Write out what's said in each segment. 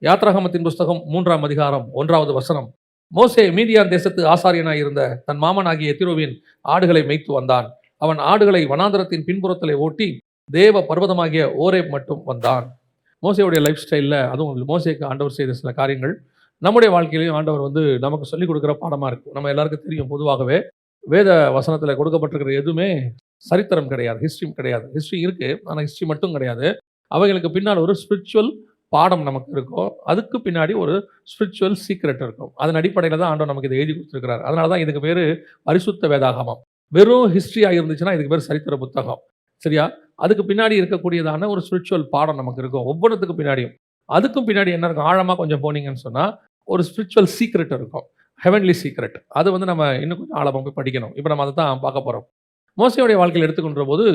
யாத்ராகமத்தின் புஸ்தகம் 3ஆம் அதிகாரம் 1வது வசனம். மோசே மீதியான் தேசத்து ஆசாரியனாய் இருந்த தன் மாமனாகிய எத்திரோவின் ஆடுகளை மேய்த்து வந்தான். அவன் ஆடுகளை வனாந்தரத்தின் பின்புறத்திலே ஓட்டி தேவ பர்வதமாகிய ஓரேப் மட்டும் வந்தான். மோசையுடைய லைஃப் ஸ்டைலில், அதுவும் மோசேக்கு ஆண்டவர் செய்த சில காரியங்கள் நம்முடைய வாழ்க்கையிலையும் ஆண்டவர் நமக்கு சொல்லிக் கொடுக்குற பாடமாக இருக்கும். நம்ம எல்லாருக்கும் தெரியும், பொதுவாகவே வேத வசனத்தில் கொடுக்கப்பட்டிருக்கிற எதுவுமே சரித்திரம் கிடையாது, ஹிஸ்ட்ரி கிடையாது. ஹிஸ்ட்ரி இருக்குது, ஆனால் ஹிஸ்ட்ரி மட்டும் கிடையாது. அவைகளுக்கு பின்னால் ஒரு ஸ்பிரிச்சுவல் பாடம் நமக்கு இருக்கும். அதுக்கு பின்னாடி ஒரு ஸ்பிரிச்சுவல் சீக்ரெட் இருக்கும். அதன் அடிப்படையில் தான் ஆண்டவர் நமக்கு இதை எழுதி கொடுத்துருக்கிறார். அதனால தான் இதுக்கு பேர் பரிசுத்த வேதாகமம். வெறும் ஹிஸ்ட்ரியாக இருந்துச்சுன்னா இதுக்கு பேர் சரித்திர புத்தகம். சரியா? அதுக்கு பின்னாடி இருக்கக்கூடியதான ஒரு ஸ்பிரிச்சுவல் பாடம் நமக்கு இருக்கும், ஒவ்வொன்றுத்துக்கு பின்னாடியும். அதுக்கும் பின்னாடி என்ன இருக்கும், ஆழமாக கொஞ்சம் போனீங்கன்னு சொன்னால் ஒரு ஸ்பிரிச்சுவல் சீக்ரெட் இருக்கும், ஹெவன்லி சீக்ரெட். அது நம்ம இன்னும் கொஞ்சம் ஆழமாக போய் படிக்கணும். இப்போ நம்ம அதை தான் பார்க்க போகிறோம். மோசையுடைய வாழ்க்கையில் எடுத்துக்கொண்ட போது,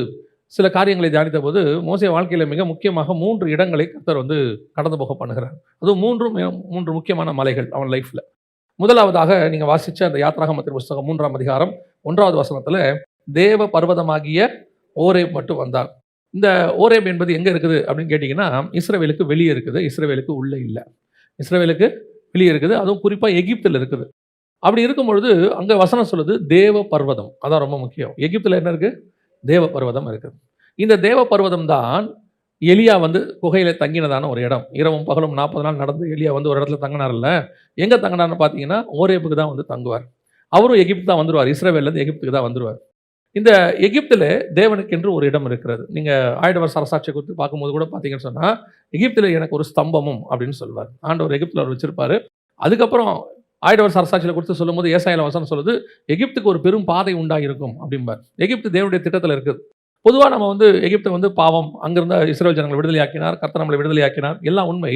சில காரியங்களை தியானித்த போது, மோசே வாழ்க்கையில் மிக முக்கியமாக 3 இடங்களை கர்த்தர் கடந்து போக பண்ணுகிறார். அதுவும் 3 முக்கியமான மலைகள் அவன் லைஃப்பில். முதலாவதாக நீங்கள் வாசித்த அந்த யாத்ராகமத்தின் புஸ்தகம் 3ஆம் அதிகாரம் 1வது வசனத்தில் தேவ பர்வதமாகிய ஓரேப் மட்டும் வந்தான். இந்த ஓரேப் என்பது எங்கே இருக்குது அப்படின்னு கேட்டிங்கன்னா, இஸ்ரவேலுக்கு வெளியே இருக்குது, இஸ்ரவேலுக்கு உள்ளே இல்லை. இஸ்ரவேலுக்கு வெளியே இருக்குது, அதுவும் குறிப்பாக எகிப்தில் இருக்குது. அப்படி இருக்கும் பொழுது அங்கே வசனம் சொல்லுது தேவ பர்வதம். அதான் ரொம்ப முக்கியம். எகிப்தில் என்ன இருக்குது? தேவ பர்வதம் இருக்குது. இந்த தேவ பர்வதம் தான் எலியா குகையில தங்கினதான ஒரு இடம். இரவும் பகலும் 40 நாள் நடந்து எலியா ஒரு இடத்துல தங்கினார்ல. எங்கே தங்கினார்னு பார்த்தீங்கன்னா ஓரேப்புக்கு தான் தங்குவார். அவரும் எகிப்து தான் வந்துடுவார், இஸ்ரவேல்லேருந்து எகிப்துக்கு தான் வந்துடுவார். இந்த எகிப்தில் தேவனுக்கென்று ஒரு இடம் இருக்கிறது. நீங்கள் ஆயிடவர் சரசாட்சியை குறித்து பார்க்கும்போது கூட பார்த்தீங்கன்னு சொன்னால், எகிப்தில் எனக்கு ஒரு ஸ்தம்பமும் அப்படின்னு சொல்வார். ஆண்டவர் எகிப்தில் அவர் வச்சிருப்பார். அதுக்கப்புறம் ஆயிடவர் சரசாட்சியில் குறித்து சொல்லும்போது ஏசாயால வசனம் சொல்லுது, எகிப்துக்கு ஒரு பெரும் பாதை உண்டாகிருக்கும் அப்படிம்பார். எகிப்து தேவனுடைய திட்டத்தில் இருக்குது. பொதுவாக நம்ம எகிப்தை பாவம், அங்கிருந்த இஸ்ரவேல் ஜனங்களை விடுதலையாக்கினார், கர்த்தர் நம்மளை விடுதலையாக்கினார், எல்லாம் உண்மை.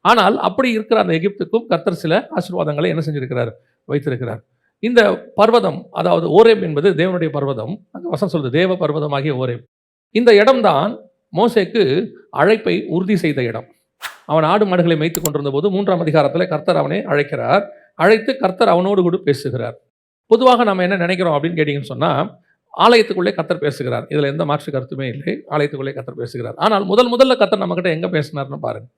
ஆனால் அப்படி இருக்கிற அந்த எகிப்துக்கும் கர்த்தர் சில ஆசீர்வாதங்களை என்ன செஞ்சிருக்கிறார், வைத்திருக்கிறார். இந்த பர்வதம், அதாவது ஓரேப் என்பது தேவனுடைய பர்வதம். அந்த வசனம் சொல்லுது தேவ பர்வதமாகிய ஓரேப். இந்த இடம்தான் மோசேக்கு அழைப்பை உறுதி செய்த இடம். அவன் ஆடு மாடுகளை மேய்த்து கொண்டிருந்த போது 3ஆம் அதிகாரத்தில் கர்த்தர் அவனை அழைக்கிறார். அழைத்து கர்த்தர் அவனோடு கூட பேசுகிறார். பொதுவாக நம்ம என்ன நினைக்கிறோம் அப்படின்னு கேட்டிங்கன்னு சொன்னால், ஆலயத்துக்குள்ளே கர்த்தர் பேசுகிறார், இதில் எந்த மாற்று கருத்துமே இல்லை. ஆலயத்துக்குள்ளே கர்த்தர் பேசுகிறார். ஆனால் முதல்ல கர்த்தர் நம்மகிட்ட எங்கே பேசினார்னு பாருங்க.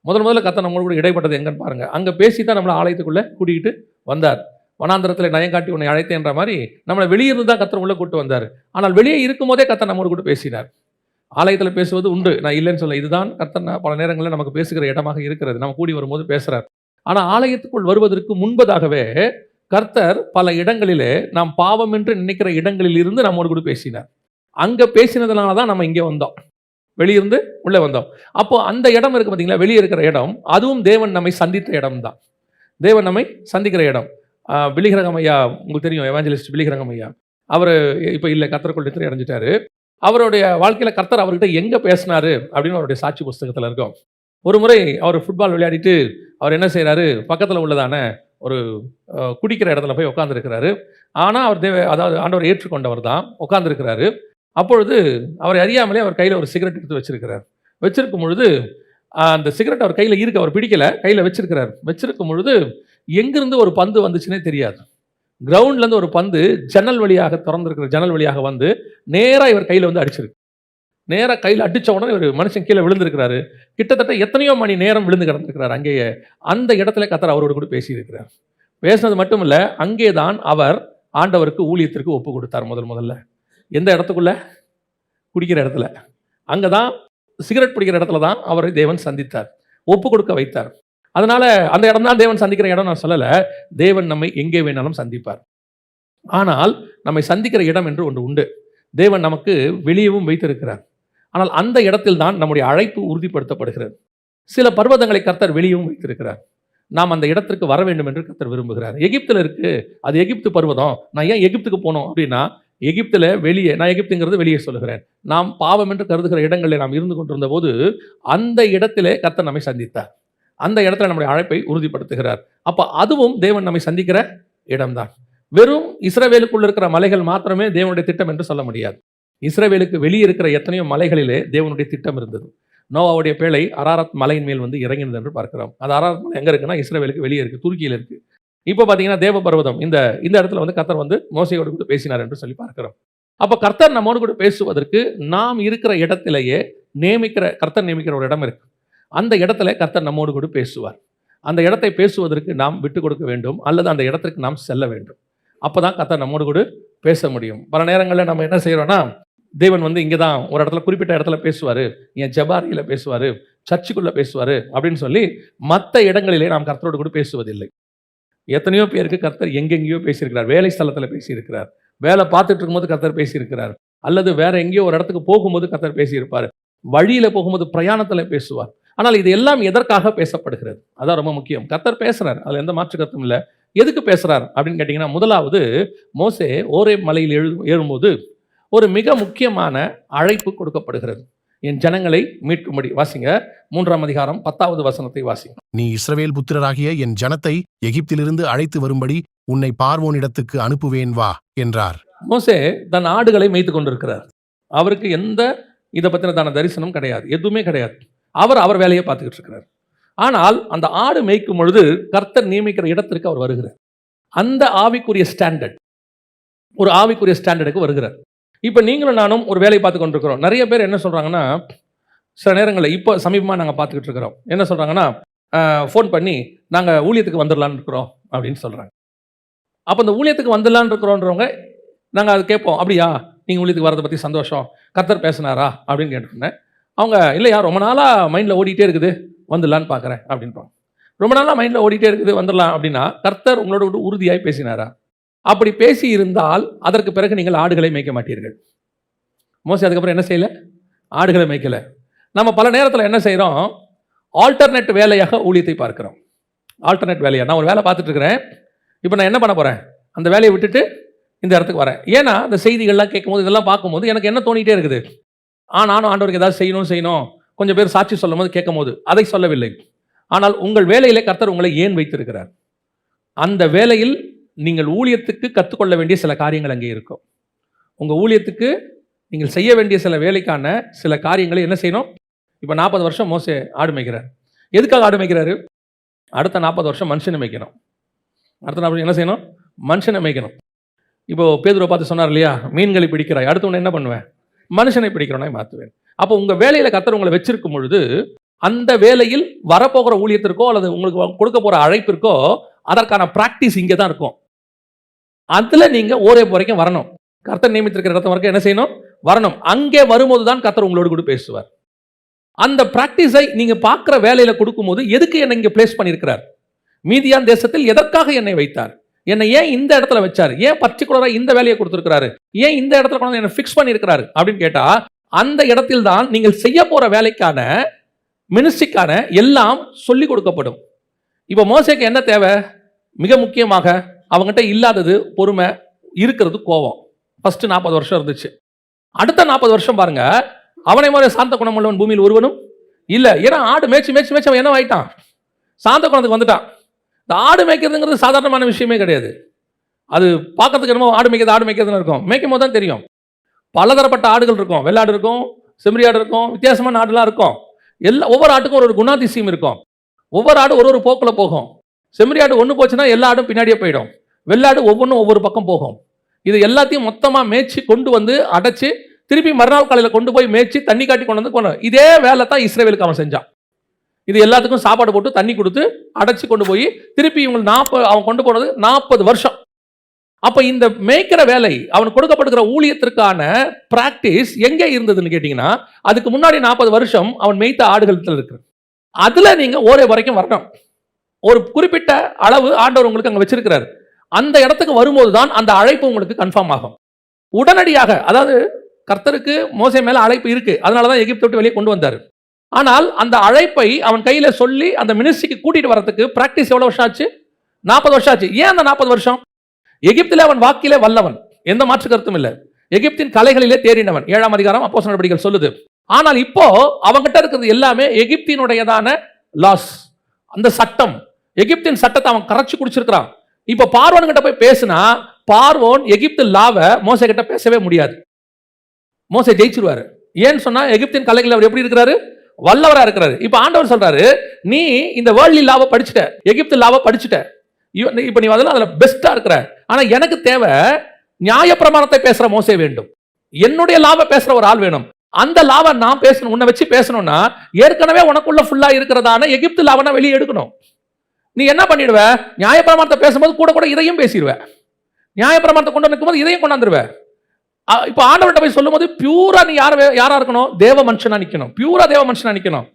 முதல்ல கர்த்தர் நம்மளோட கூட இடைப்பட்டது எங்கன்னு பாருங்க. அங்கே பேசி தான் நம்மளை ஆலயத்துக்குள்ளே கூட்டிகிட்டு வந்தார். வனாந்திரத்தில் நயங்காட்டி உன்னை அழைத்தேன்ற மாதிரி நம்மளை வெளியிருந்து தான் கர்த்தர் உள்ளே கூட்டு வந்தார். ஆனால் வெளியே இருக்கும் போதே கர்த்தர் நம்மோடு கூட பேசினார். ஆலயத்தில் பேசுவது உண்டு, நான் இல்லைன்னு சொல்ல. இதுதான் கர்த்தர் பல நேரங்களில் நமக்கு பேசுகிற இடமாக இருக்கிறது. நம்ம கூடி வரும்போது பேசுகிறார். ஆனால் ஆலயத்துக்குள் வருவதற்கு முன்பதாகவே கர்த்தர் பல இடங்களிலே நாம் பாவம் என்று நினைக்கிற இடங்களில் இருந்து நம்மோடு கூட பேசினார். அங்கே பேசினதுனால தான் நம்ம இங்கே வந்தோம், வெளியிருந்து உள்ளே வந்தோம். அப்போ அந்த இடம் இருக்குது பார்த்தீங்களா, வெளியே இருக்கிற இடம், அதுவும் தேவன் நம்மை சந்தித்த இடம் தான். தேவன் நம்மை சந்திக்கிற இடம். பிலிகிரகம் ஐயா உங்களுக்கு தெரியும், எவாஞ்சலிஸ்ட் பிலிகிரகம் ஐயா. அவர் இப்போ இல்லை, கர்த்தருக்குள் நித்திரை அடைஞ்சிட்டாரு. அவருடைய வாழ்க்கையில் கர்த்தர் அவர்கிட்ட எங்கே பேசினாரு அப்படின்னு அவருடைய சாட்சி புஸ்தகத்தில் இருக்கும். ஒரு முறை அவர் ஃபுட்பால் விளையாடிட்டு அவர் என்ன செய்கிறாரு, பக்கத்தில் உள்ளதான ஒரு குடிக்கிற இடத்துல போய் உட்காந்துருக்கிறாரு. ஆனால் அவர் அதாவது ஆண்டவர் ஏற்றுக்கொண்டவர் தான், உட்காந்துருக்கிறாரு. அப்பொழுது அவரை அறியாமலே அவர் கையில் ஒரு சிகரெட் எடுத்து வச்சிருக்கிறார். வச்சிருக்கும் பொழுது அந்த சிகரெட் அவர் கையில் இருக்கு, அவர் பிடிக்கலை, கையில் வச்சிருக்கிறார். வச்சிருக்கும் பொழுது எங்கிருந்து ஒரு பந்து வந்துச்சுன்னே தெரியாது. கிரவுண்ட்லேருந்து ஒரு பந்து ஜன்னல் வழியாக திறந்துருக்கிற ஜன்னல் வழியாக நேராக இவர் கையில் அடிச்சிருக்கு. நேராக கையில் அடித்த உடனே ஒரு மனுஷன் கீழே விழுந்திருக்கிறாரு. கிட்டத்தட்ட எத்தனையோ மணி நேரம் விழுந்து கிடந்திருக்கிறார். அங்கேயே அந்த இடத்துல கர்த்தர் அவரோடு கூட பேசியிருக்கிறார். பேசினது மட்டும் இல்லை, அங்கே தான் அவர் ஆண்டவருக்கு ஊழியத்திற்கு ஒப்பு கொடுத்தார். முதல்ல எந்த இடத்துக்குள்ள? குடிக்கிற இடத்துல. அங்கே தான் சிகரெட் பிடிக்கிற இடத்துல தான் அவரை தேவன் சந்தித்தார், ஒப்பு கொடுக்க வைத்தார். அதனால அந்த இடம் தான் தேவன் சந்திக்கிற இடம் நான் சொல்லலை. தேவன் நம்மை எங்கே வேணாலும் சந்திப்பார். ஆனால் நம்மை சந்திக்கிற இடம் என்று ஒன்று உண்டு. தேவன் நமக்கு வெளியவும் வைத்திருக்கிறார். ஆனால் அந்த இடத்தில் தான் நம்முடைய அழைப்பு உறுதிப்படுத்தப்படுகிறது. சில பர்வதங்களை கர்த்தர் வெளியவும் வைத்திருக்கிறார். நாம் அந்த இடத்திற்கு வர வேண்டும் என்று கர்த்தர் விரும்புகிறார். எகிப்தில் இருக்கு, அது எகிப்து பர்வதம். நான் ஏன் எகிப்துக்கு போனோம் அப்படின்னா, எகிப்தில் வெளியே, நான் எகிப்துங்கிறது வெளியே சொல்லுகிறேன், நாம் பாவம் என்று கருதுகிற இடங்களில் நாம் இருந்து கொண்டிருந்த போது அந்த இடத்திலே கர்த்தர் நம்மை சந்தித்தார். அந்த இடத்துல நம்முடைய அழைப்பை உறுதிப்படுத்துகிறார். அப்போ அதுவும் தேவன் நம்மை சந்திக்கிற இடம்தான். வெறும் இஸ்ரவேலுக்குள்ள இருக்கிற மலைகள் மாத்திரமே தேவனுடைய திட்டம் என்று சொல்ல முடியாது. இஸ்ரவேலுக்கு வெளியே இருக்கிற எத்தனையோ மலைகளிலே தேவனுடைய திட்டம் இருந்தது. நோவாவுடைய பேழை அரராத் மலையின் மேல் இறங்கினது என்று பார்க்கிறோம். அது அரராத் மலை எங்கே இருக்குன்னா, இஸ்ரவேலுக்கு வெளியே இருக்குது, துருக்கியில் இருக்குது. இப்போ பார்த்தீங்கன்னா தேவ பர்வதம் இந்த இடத்துல கர்த்தர் மோசையோடு கூட பேசினார் என்று சொல்லி பார்க்கிறோம். அப்போ கர்த்தர் நம்மோடு கூட பேசுவதற்கு நாம் இருக்கிற இடத்திலேயே கர்த்தர் நியமிக்கிற ஒரு இடம் இருக்கு. அந்த இடத்துல கர்த்தர் நம்மோடு கூட பேசுவார். அந்த இடத்தை பேசுவதற்கு நாம் விட்டு கொடுக்க வேண்டும், அல்லது அந்த இடத்திற்கு நாம் செல்ல வேண்டும். அப்பதான் கர்த்தர் நம்மோடு கூட பேச முடியும். பல நேரங்களில் நம்ம என்ன செய்யறோம்னா, தேவன் வந்து இங்கே தான் ஒரு இடத்துல குறிப்பிட்ட இடத்துல பேசுவார், என் ஜபாரியில் பேசுவார், சர்ச்சுக்குள்ளே பேசுவார் அப்படின்னு சொல்லி மற்ற இடங்களிலே நாம் கர்த்தரோடு கூட பேசுவதில்லை. எத்தனையோ பேருக்கு கர்த்தர் எங்கெங்கேயோ பேசியிருக்கிறார். வேலை ஸ்தலத்தில் பேசியிருக்கிறார், வேலை பார்த்துட்டு இருக்கும்போது கர்த்தர் பேசியிருக்கிறார், அல்லது வேற எங்கேயோ ஒரு இடத்துக்கு போகும்போது கர்த்தர் பேசியிருப்பார், வழியில் போகும்போது பிரயாணத்தில் பேசுவார். ஆனால் இது எல்லாம் எதற்காக பேசப்படுகிறது? அதான் ரொம்ப முக்கியம். கர்த்தர் பேசுறார், அதில் எந்த மாற்று கருத்தும் இல்லை. எதுக்கு பேசுறார் அப்படின்னு கேட்டிங்கன்னா, முதலாவது மோசே ஓரேப் மலையில் ஏறும்போது ஒரு மிக முக்கியமான அழைப்பு கொடுக்கப்படுகிறது. என் ஜனங்களை மீட்கும்படி. வாசிங்க 3ஆம் அதிகாரம் 10வது வசனத்தை வாசிங்க. நீ இஸ்ரவேல் புத்திரராகிய என் ஜனத்தை எகிப்திலிருந்து அழைத்து வரும்படி உன்னை பார்வோனிடத்துக்கு அனுப்புவேன் வா என்றார். மோசே தன் ஆடுகளை மேய்த்து கொண்டிருக்கிறார். அவருக்கு எந்த இதை பற்றின தரிசனம் கிடையாது, எதுவுமே கிடையாது. அவர் வேலையை பார்த்துக்கிட்டு இருக்கிறார். ஆனால் அந்த ஆடு மேய்க்கும் பொழுது கர்த்தர் நியமிக்கிற இடத்திற்கு அவர் வருகிறார். அந்த ஆவிக்குரிய ஸ்டாண்டர்ட், ஒரு ஆவிக்குரிய ஸ்டாண்டர்டுக்கு வருகிறார். இப்போ நீங்களும் நானும் ஒரு வேலையை பார்த்து கொண்டிருக்கிறோம். நிறைய பேர் என்ன சொல்கிறாங்கன்னா, சில நேரங்களில் இப்போ சமீபமாக நாங்கள் பார்த்துக்கிட்டு இருக்கிறோம், என்ன சொல்கிறாங்கன்னா, ஃபோன் பண்ணி நாங்கள் ஊழியத்துக்கு வந்துடலான்னு இருக்கிறோம் அப்படின்னு சொல்கிறாங்க. அப்போ அந்த ஊழியத்துக்கு வந்துடலான்னு இருக்கிறோன்றவங்க நாங்கள் அது கேட்போம், அப்படியா நீங்கள் ஊழியத்துக்கு வரதை பற்றி சந்தோஷம், கர்த்தர் பேசினாரா அப்படின்னு கேட்டுருந்தேன். அவங்க இல்லையா ரொம்ப நாளாக மைண்டில் ஓடிட்டே இருக்குது, வந்துடலான்னு பார்க்குறேன் அப்படின்றாங்க. ரொம்ப நாளாக மைண்டில் ஓடிட்டே இருக்குது வந்துடலாம் அப்படின்னா கர்த்தர் உங்களோட விட்டு உறுதியாய் பேசினாரா? அப்படி பேசி இருந்தால் அதற்கு பிறகு நீங்கள் ஆடுகளை மேய்க்க மாட்டீர்கள். மோசே அதுக்கப்புறம் என்ன செய்யலை? ஆடுகளை மேய்க்கலை. நம்ம பல நேரத்தில் என்ன செய்கிறோம்? ஆல்டர்னேட் வேலையாக ஊழியத்தை பார்க்கிறோம். ஆல்டர்னேட் வேலையாக நான் ஒரு வேலை பார்த்துட்டு இருக்கிறேன், இப்போ நான் என்ன பண்ண போகிறேன்? அந்த வேலையை விட்டுட்டு இந்த இடத்துக்கு வரேன். ஏன்னா இந்த செய்திகள்லாம் கேட்கும்போது இதெல்லாம் பார்க்கும்போது எனக்கு என்ன தோணிகிட்டே இருக்குது, நானும் ஆண்டவருக்கு ஏதாவது செய்யணும், கொஞ்சம் பேர் சாட்சி சொல்லும் போது கேட்கும் போது அதை சொல்லவில்லை. ஆனால் உங்கள் வேலையிலே கர்த்தர் உங்களை ஏன் வைத்திருக்கிறார்? அந்த வேலையில் நீங்கள் ஊழியத்துக்கு கற்றுக்கொள்ள வேண்டிய சில காரியங்கள் அங்கே இருக்கும். உங்கள் ஊழியத்துக்கு நீங்கள் செய்ய வேண்டிய சில வேலைக்கான சில காரியங்களை என்ன செய்யணும்? இப்போ 40 வருஷம் மோசே ஆடு மேய்க்கிறார். எதுக்காக ஆடு மேய்க்கிறாரு? அடுத்த 40 வருஷம் மனுஷனை மேய்க்கணும். அடுத்த 40 என்ன செய்யணும்? மனுஷனை மேய்க்கணும். இப்போ பேதுருவை பார்த்து சொன்னார் இல்லையா, மீன்களை பிடிக்கிறாய், அடுத்த உடனே என்ன பண்ணுவேன்? மனுஷனை பிடிக்கிறவனாய் மாற்றுவேன். அப்போ உங்கள் வேலையில் கர்த்தர் உங்களை வச்சிருக்கும் பொழுது அந்த வேலையில் வரப்போகிற ஊழியத்திற்கோ அல்லது உங்களுக்கு கொடுக்க போகிற அழைப்பிற்கோ அதற்கான பிராக்டிஸ் இங்கே தான் இருக்கும். அதில் நீங்கள் ஓரேப் வரைக்கும் வரணும். கர்த்தர் நியமித்திருக்கிற இடத்து வரைக்கும் என்ன செய்யணும்? வரணும். அங்கே வரும்போது தான் கர்த்தர் உங்களோடு கூட பேசுவார். அந்த பிராக்டிஸை நீங்கள் பார்க்குற வேலையில் கொடுக்கும்போது எதுக்கு என்னை இங்கே பிளேஸ் பண்ணியிருக்கிறார்? மீதியான் தேசத்தில் எதற்காக என்னை வைத்தார்? என்னை ஏன் இந்த இடத்துல வச்சார்? ஏன் பர்டிகுலராக இந்த வேலையை கொடுத்துருக்கிறாரு? ஏன் இந்த இடத்துல கொண்டு என்னை ஃபிக்ஸ் பண்ணியிருக்கிறாரு அப்படின்னு கேட்டால், அந்த இடத்தில் தான் நீங்கள் செய்ய போகிற வேலைக்கான மினிஸ்ட்ரிக்கான எல்லாம் சொல்லிக் கொடுக்கப்படும். இப்போ மோசேக்கு என்ன தேவை? மிக முக்கியமாக அவங்ககிட்ட இல்லாதது பொறுமை, இருக்கிறது கோபம். ஃபர்ஸ்ட் 40 வருஷம் இருந்துச்சு. அடுத்த 40 வருஷம் பாருங்க, அவனை மாதிரி சாந்த குணம் உள்ளவன் பூமியில் ஒருவனும் இல்லை. ஏன்னா ஆடு மேய்ச்சி அவன் என்ன ஆயிட்டான்? சாந்த குணத்துக்கு வந்துட்டான். இந்த ஆடு மேய்க்கிறதுங்கிறது சாதாரணமான விஷயமே கிடையாது. அது பார்க்கறதுக்கு என்னமோ ஆடு மேய்க்கிறதுன்னு இருக்கும். மேய்க்கும் போது தான் தெரியும். பலதரப்பட்ட ஆடுகள் இருக்கும். வெள்ளாடு இருக்கும், செம்மறி ஆடு இருக்கும், வித்தியாசமான ஆடுலாம் இருக்கும். ஒவ்வொரு ஆட்டுக்கும் ஒரு குணாதிசயம் இருக்கும். ஒவ்வொரு ஆடு ஒரு போக்கில் போகும். செம்மறி ஆடு ஒன்று போச்சுன்னா எல்லா ஆடும் பின்னாடியே போயிடும். வெள்ளாடு ஒவ்வொன்றும் ஒவ்வொரு பக்கம் போகும். இது எல்லாத்தையும் மொத்தமாக மேய்ச்சி கொண்டு வந்து அடைச்சி திருப்பி மறுநாள் காலையில் கொண்டு போய் மேய்ச்சி தண்ணி காட்டி கொண்டு இதே வேலை தான் இஸ்ரவேலுக்கு அவன் செஞ்சான். இது எல்லாத்துக்கும் சாப்பாடு போட்டு தண்ணி கொடுத்து அடைச்சி கொண்டு போய் திருப்பி இவங்க அவன் கொண்டு போனது 40 வருஷம். அப்போ இந்த மேய்க்கிற வேலை அவன் கொடுக்கப்படுகிற ஊழியத்திற்கான பிராக்டிஸ் எங்கே இருந்ததுன்னு கேட்டிங்கன்னா, அதுக்கு முன்னாடி 40 வருஷம் அவன் மேய்த்த ஆடுகள் இருக்கு. அதில் நீங்கள் ஓரே வரைக்கும் வரணும். ஒரு குறிப்பிட்ட அளவு ஆண்டவர் உங்களுக்கு அங்கே வச்சிருக்கிறார். அந்த இடத்துக்கு வரும்போது தான் அந்த அழைப்பு உங்களுக்கு கன்ஃபார்ம் ஆகும். உடனடியாக, அதாவது கர்த்தருக்கு மோசே மேலே அழைப்பு இருக்கு, அதனால தான் எகிப்தை விட்டு வெளியே கொண்டு வந்தார். ஆனால் அந்த அழைப்பை அவன் கையில் சொல்லி அந்த மினிஸ்ட்ரிக்கு கூட்டிட்டு வரதுக்கு பிராக்டிஸ் எவ்வளோ வருஷம் ஆச்சு? 40 வருஷம் ஆச்சு. ஏன் அந்த 40 வருஷம்? எகிப்திலே அவன் வாக்கிலே வல்லவன், எந்த மாற்று கருத்தும் இல்லை. எகிப்தின் கலைகளிலே தேறினவன், 7ஆம் அதிகாரம் அப்போஸ்தலர் நடபடிகள் சொல்லுது. ஆனால் இப்போ அவன்கிட்ட இருக்கிறது எல்லாமே எகிப்தினுடையதான லாஸ், அந்த சட்டம். எகிப்தின் சட்டத்தை அவன் கரைச்சு குடிச்சிருக்கிறான். இப்போ பார்வோன் கிட்ட போய் பேசினா பார்வோன் எகிப்து லாவை மோசே கிட்ட பேசவே முடியாது. மோசே ஜெயிச்சிருவாரு. ஏன்னு சொன்னா எகிப்தின் கலைகள் அவர் எப்படி இருக்கிறாரு? வல்லவரா இருக்கிறாரு. இப்ப ஆண்டவர் சொல்றாரு, நீ இந்த வேர்ல்ட்லி லாவை படிச்சுட்ட, எகிப்து லாவை படிச்சுட்ட, இப்ப நீ அதுல பெஸ்டா இருக்கிற. ஆனா எனக்கு தேவை நியாய பிரமாணத்தை பேசுற மோசே வேண்டும், என்னுடைய லாவை பேசுற ஒரு ஆள் வேணும். அந்த லாவை நான் பேசணும், உன்னை வச்சு பேசணும்னா ஏற்கனவே உனக்குள்ள ஃபுல்லா இருக்கிறதான எகிப்து லாவை நான் வெளியே எடுக்கணும். நீ என்ன பண்ணிடுவ, நியாயப்பிரமாணத்தை பேசும்போது கூட கூட இதையும் பேசிடுவ, நியாயப்பிரமாணத்தை கொண்டு நிற்கும்போது இதையும் கொண்டாந்துருவ. இப்போ ஆண்டவர்கிட்ட போய் சொல்லும் போது பியூரா நீ யாரா இருக்கணும், தேவ மனுஷனா நிக்கணும், பியூரா தேவ மனுஷனா நிக்கணும்.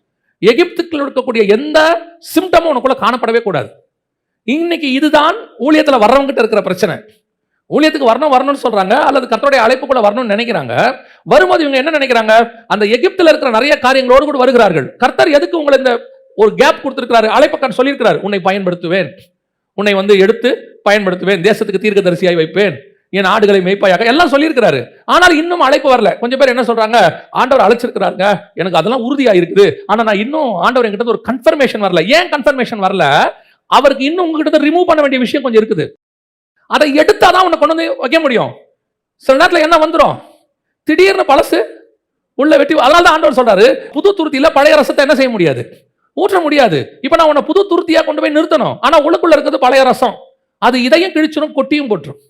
எகிப்துக்குள்ள இருக்கக்கூடிய எந்த சிம்டமும் உனக்குள்ள காணப்படவே கூடாது. இன்னைக்கு இதுதான் ஊழியத்துல வர்றவங்க கிட்ட இருக்கிற பிரச்சனை. ஊழியத்துக்கு வரணும்னு சொல்றாங்க, அல்லது கர்த்தருடைய அழைப்புக்குள்ள வரணும்னு நினைக்கிறாங்க. வரும்போது இவங்க என்ன நினைக்கிறாங்க, அந்த எகிப்துல இருக்கிற நிறைய காரியங்களோடு கூட வருகிறார்கள். கர்த்தர் எதுக்கு உங்களை இந்த ஒரு கேப் கொடுத்திருக்கிறாரு, அழைப்பை சொல்லியிருக்கிறார், உன்னை பயன்படுத்துவேன், உன்னை எடுத்து பயன்படுத்துவேன், தேசத்துக்கு தீர்க்கதரிசியாய் வைப்பேன், என் ஆடுகளை மேய்ப்பாயாக எல்லாம் சொல்லியிருக்கிறாரு. ஆனால் இன்னும் அழைப்பு வரல. கொஞ்சம் பேர் என்ன சொல்றாங்க, ஆண்டவர் அழைச்சிருக்கிறாங்க, எனக்கு அதெல்லாம் உறுதியா இருக்குது, ஆனா நான் இன்னும் ஆண்டவர் என்கிட்ட ஒரு கன்ஃபர்மேஷன் வரல. ஏன் கன்ஃபர்மேஷன் வரல? அவருக்கு இன்னும் உங்ககிட்ட ரிமூவ் பண்ண வேண்டிய விஷயம் கொஞ்சம் இருக்குது. அதை எடுத்தாதான் உன்னை கொண்டு வந்து வைக்க முடியும். சில நேரத்தில் என்ன வந்துடும், திடீர்னு பழசு உள்ள வெட்டி. அதனால தான் ஆண்டவர் சொல்றாரு, புது துருத்தியில பழைய ரசத்தை என்ன செய்ய முடியாது, ஊற்ற முடியாது. இப்ப நான் உன்னை புது துருத்தியா கொண்டு போய் நிறுத்தணும். ஆனா உள்ளுக்குள்ள இருக்கிறது பழைய ரசம், அது இதையும் கிழிச்சிடும், கொட்டியும் போட்டுரும்.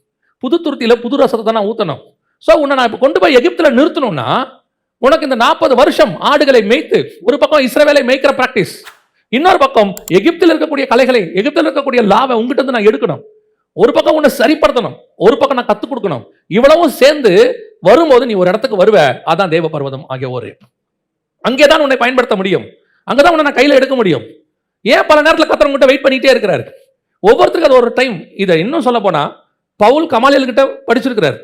புது துருத்தியில புது ரசத்தை தான் நான் ஊத்தணும். சோ உன்னை நான் இப்ப கொண்டு போய் எகிப்துல நிறுத்தணும்னா, உனக்கு இந்த 40 வருஷம் ஆடுகளை மேய்த்து, ஒரு பக்கம் இஸ்ரவேலை மேய்க்கிற பிராக்டிஸ், இன்னொரு பக்கம் எகிப்தில் இருக்கக்கூடிய கலைகளை, எகிப்தில் இருக்கக்கூடிய லாவை உங்ககிட்ட இருந்து நான் எடுக்கணும். ஒரு பக்கம் உன்னை சரிப்படுத்தணும், ஒரு பக்கம் நான் கத்துக் கொடுக்கணும். இவ்வளவும் சேர்ந்து வரும்போது நீ ஒரு இடத்துக்கு வருவ, அதான் தேவ பர்வதம் ஆகிய ஒரு. அங்கேதான் உன்னை பயன்படுத்த முடியும், அங்கதான் உன்னை நான் கையில எடுக்க முடியும். ஏன் பல நேரத்தில் கர்த்தர் வெயிட் பண்ணிட்டே இருக்கிறாரு. ஒவ்வொருத்தருக்கும் அது ஒரு டைம். இதை இன்னும் சொல்ல போனா, பவுல் கமாலியல் கிட்ட படிச்சிருக்கிறார்.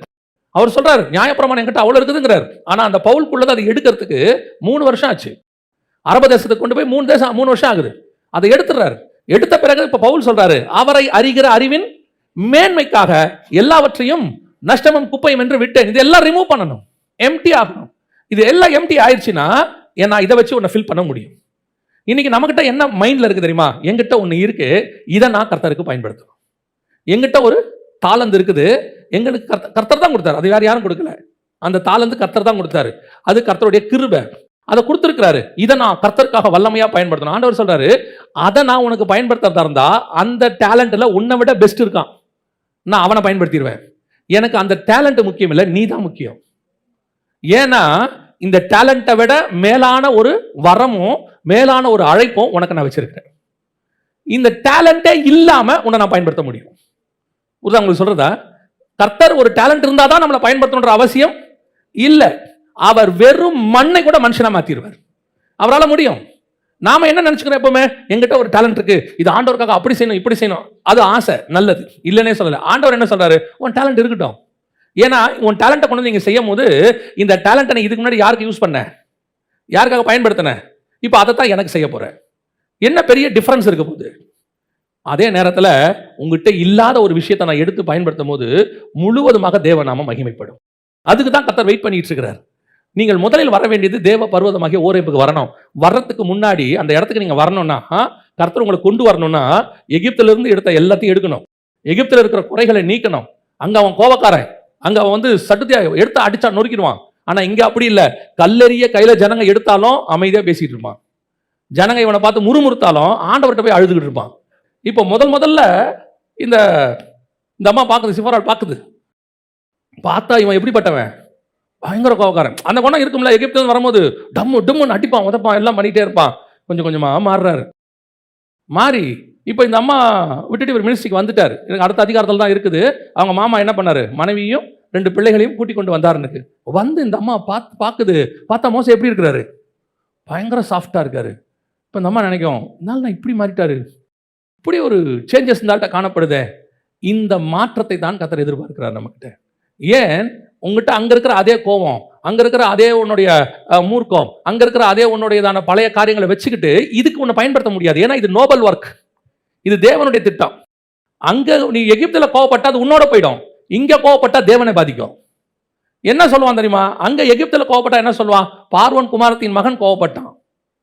அவர் சொல்றாரு, நியாயப்பிரமாணம் என்கிட்ட அவ்வளவு இருக்குதுங்கிறார். ஆனா அந்த பவுலுக்குள்ளது அதை எடுக்கிறதுக்கு 3 வருஷம் ஆச்சு. அரபு தேசத்துக்கு கொண்டு போய் 3 வருஷம் ஆகுது. அதை எடுத்துறாரு. எடுத்த பிறகு இப்ப பவுல் சொல்றாரு, அவரை அறிகிற அறிவின் மேன்மைக்காக எல்லாவற்றையும் நஷ்டமும் குப்பையும் என்று விட்டேன். இதெல்லாம் ரிமூவ் பண்ணணும், எம்டி ஆகணும். இது எல்லாம் எம்டி ஆயிடுச்சுன்னா நான் இதை வச்சு உன்னை ஃபில் பண்ண முடியும். இன்னைக்கு நம்மகிட்ட என்ன மைண்ட்ல இருக்கு தெரியுமா, எங்கிட்ட ஒண்ணு இருக்கு, இதை நான் கர்த்தருக்கு பயன்படுத்தணும். எங்கிட்ட ஒரு தாளந்து இருக்குது, எங்களுக்கு கர்த்தர் தான் கொடுத்தாரு, அது வேற யாரும் கொடுக்கல. அந்த தாளந்து கர்த்தர் தான் கொடுத்தாரு, அது கர்த்தருடைய கிருபை, அதை கொடுத்திருக்கிறாரு. இதை நான் கர்த்தருக்காக வல்லமையா பயன்படுத்தணும். ஆண்டவர் சொல்றாரு, அதை நான் உனக்கு பயன்படுத்த இருந்தா அந்த டேலண்ட்ல உன்னை விட பெஸ்ட் இருக்கான், நான் அவனை பயன்படுத்திடுவேன். எனக்கு அந்த டேலண்ட் முக்கியம் இல்லை, நீ தான் முக்கியம். ஏன்னா இந்த டேலண்ட்டை விட மேலான ஒரு வரமும் மேலான ஒரு அழைப்பும் உனக்கு நான் வச்சிருக்கேன். இந்த டேலண்டே இல்லாம உன்னை நான் பயன்படுத்த முடியும். உங்களுக்கு சொல்றதா, கர்த்தர் ஒரு டேலண்ட் இருந்தாதான் நம்மளை பயன்படுத்தணுன்ற அவசியம் இல்லை. அவர் வெறும் மண்ணை கூட மனுஷனா மாத்திடுவார், அவரால் முடியும். நாம என்ன நினைச்சுக்கிறோம், எப்பவுமே எங்கிட்ட ஒரு டேலண்ட் இருக்கு, இது ஆண்டவருக்காக அப்படி செய்யணும் இப்படி செய்யணும், அது ஆசை, நல்லது இல்லைன்னே சொல்லல. ஆண்டவர் என்ன சொல்றாரு, உன் டேலண்ட் இருக்கட்டும். ஏன்னா உன் டேலண்ட்டை கொண்டு நீங்க செய்யும் போது, இந்த டேலண்ட்டை நீ இதுக்கு முன்னாடி யாருக்கு யூஸ் பண்ண, யாருக்காக பயன்படுத்தின, இப்போ அதைத்தான் எனக்கு செய்ய போறேன். என்ன பெரிய டிஃபரன்ஸ் இருக்க போகுது. அதே நேரத்தில் உங்ககிட்ட இல்லாத ஒரு விஷயத்தை நான் எடுத்து பயன்படுத்தும் போது முழுவதுமாக தேவநாம மகிமைப்படும். அதுக்கு தான் கர்த்தர் வெயிட் பண்ணிட்டு இருக்கிறார். நீங்கள் முதலில் வர வேண்டியது தேவ பர்வதமாகிய ஓரேபுக்கு வரணும். வர்றதுக்கு முன்னாடி அந்த இடத்துக்கு நீங்க வரணும்னா, கர்த்தர் உங்களை கொண்டு வரணும்னா, எகிப்தில இருந்து எடுத்த எல்லாத்தையும் எடுக்கணும், எகிப்தில் இருக்கிற குறைகளை நீக்கணும். அங்க அவன் கோபக்காரன், அங்க அவன் சட்டுத்தியா எடுத்து அடிச்சா நொறுக்கிடுவான். ஆனா இங்க அப்படி இல்லை, கல்லெறிய கையில ஜனங்க எடுத்தாலும் அமைதியா பேசிட்டு இருப்பான். ஜனங்க இவனை பார்த்து முறுமுறுத்தாலும் ஆண்டவர்கிட்ட போய் அழுதுகிட்டு இருப்பான். இப்போ முதல்ல இந்த அம்மா பார்க்குது, சிஃபரால் பார்க்குது, பார்த்தா இவன் எப்படிப்பட்டவன், பயங்கர கோபக்காரன். அந்த குணம் இருக்கும்ல, எகிப்தில் வரும்போது டம்மு டம்முன்னு அடிப்பான், உதப்பான், எல்லாம் பண்ணிட்டே இருப்பான். கொஞ்சம் கொஞ்சமா மாறுறாரு. மாறி இப்போ இந்த அம்மா விட்டுட்டு இவர் மினிஸ்ட்ரிக்கு வந்துட்டார். எனக்கு அடுத்த அதிகாரத்தில் தான் இருக்குது. அவங்க மாமா என்ன பண்ணாரு, மனைவியும் 2 பிள்ளைகளையும் கூட்டி கொண்டு வந்தாருன்னு வந்து இந்த அம்மா பார்க்குது. பார்த்தா மோசே எப்படி இருக்கிறாரு, பயங்கர சாஃப்டா இருக்காரு. இப்போ இந்த அம்மா நினைக்கும், இதனால நான் இப்படி மாறிட்டாரு, இப்படி ஒரு சேஞ்சஸ் இந்த ஆள்கிட்ட காணப்படுதே. இந்த மாற்றத்தை தான் கர்த்தர் எதிர்பார்க்கிறார் நம்மகிட்ட. ஏன், உங்ககிட்ட அங்க இருக்கிற அதே கோபம், அங்க இருக்கிற அதே உன்னுடைய மூர்க்கம், அங்க இருக்கிற அதே உன்னுடையதான பழைய காரியங்களை வச்சுக்கிட்டு இதுக்கு உன்னை பயன்படுத்த முடியாது. ஏன்னா இது நோபல் ஒர்க், இது தேவனுடைய திட்டம். அங்க நீ எகிப்துல கோவப்பட்டா அது உன்னோட போயிடும், இங்க கோவப்பட்டா தேவனை பாதிக்கும். என்ன சொல்லுவான் தெரியுமா, அங்க எகிப்துல கோவப்பட்டா என்ன சொல்லுவான், பார்வோன் குமாரத்தின் மகன் கோவப்பட்டான்,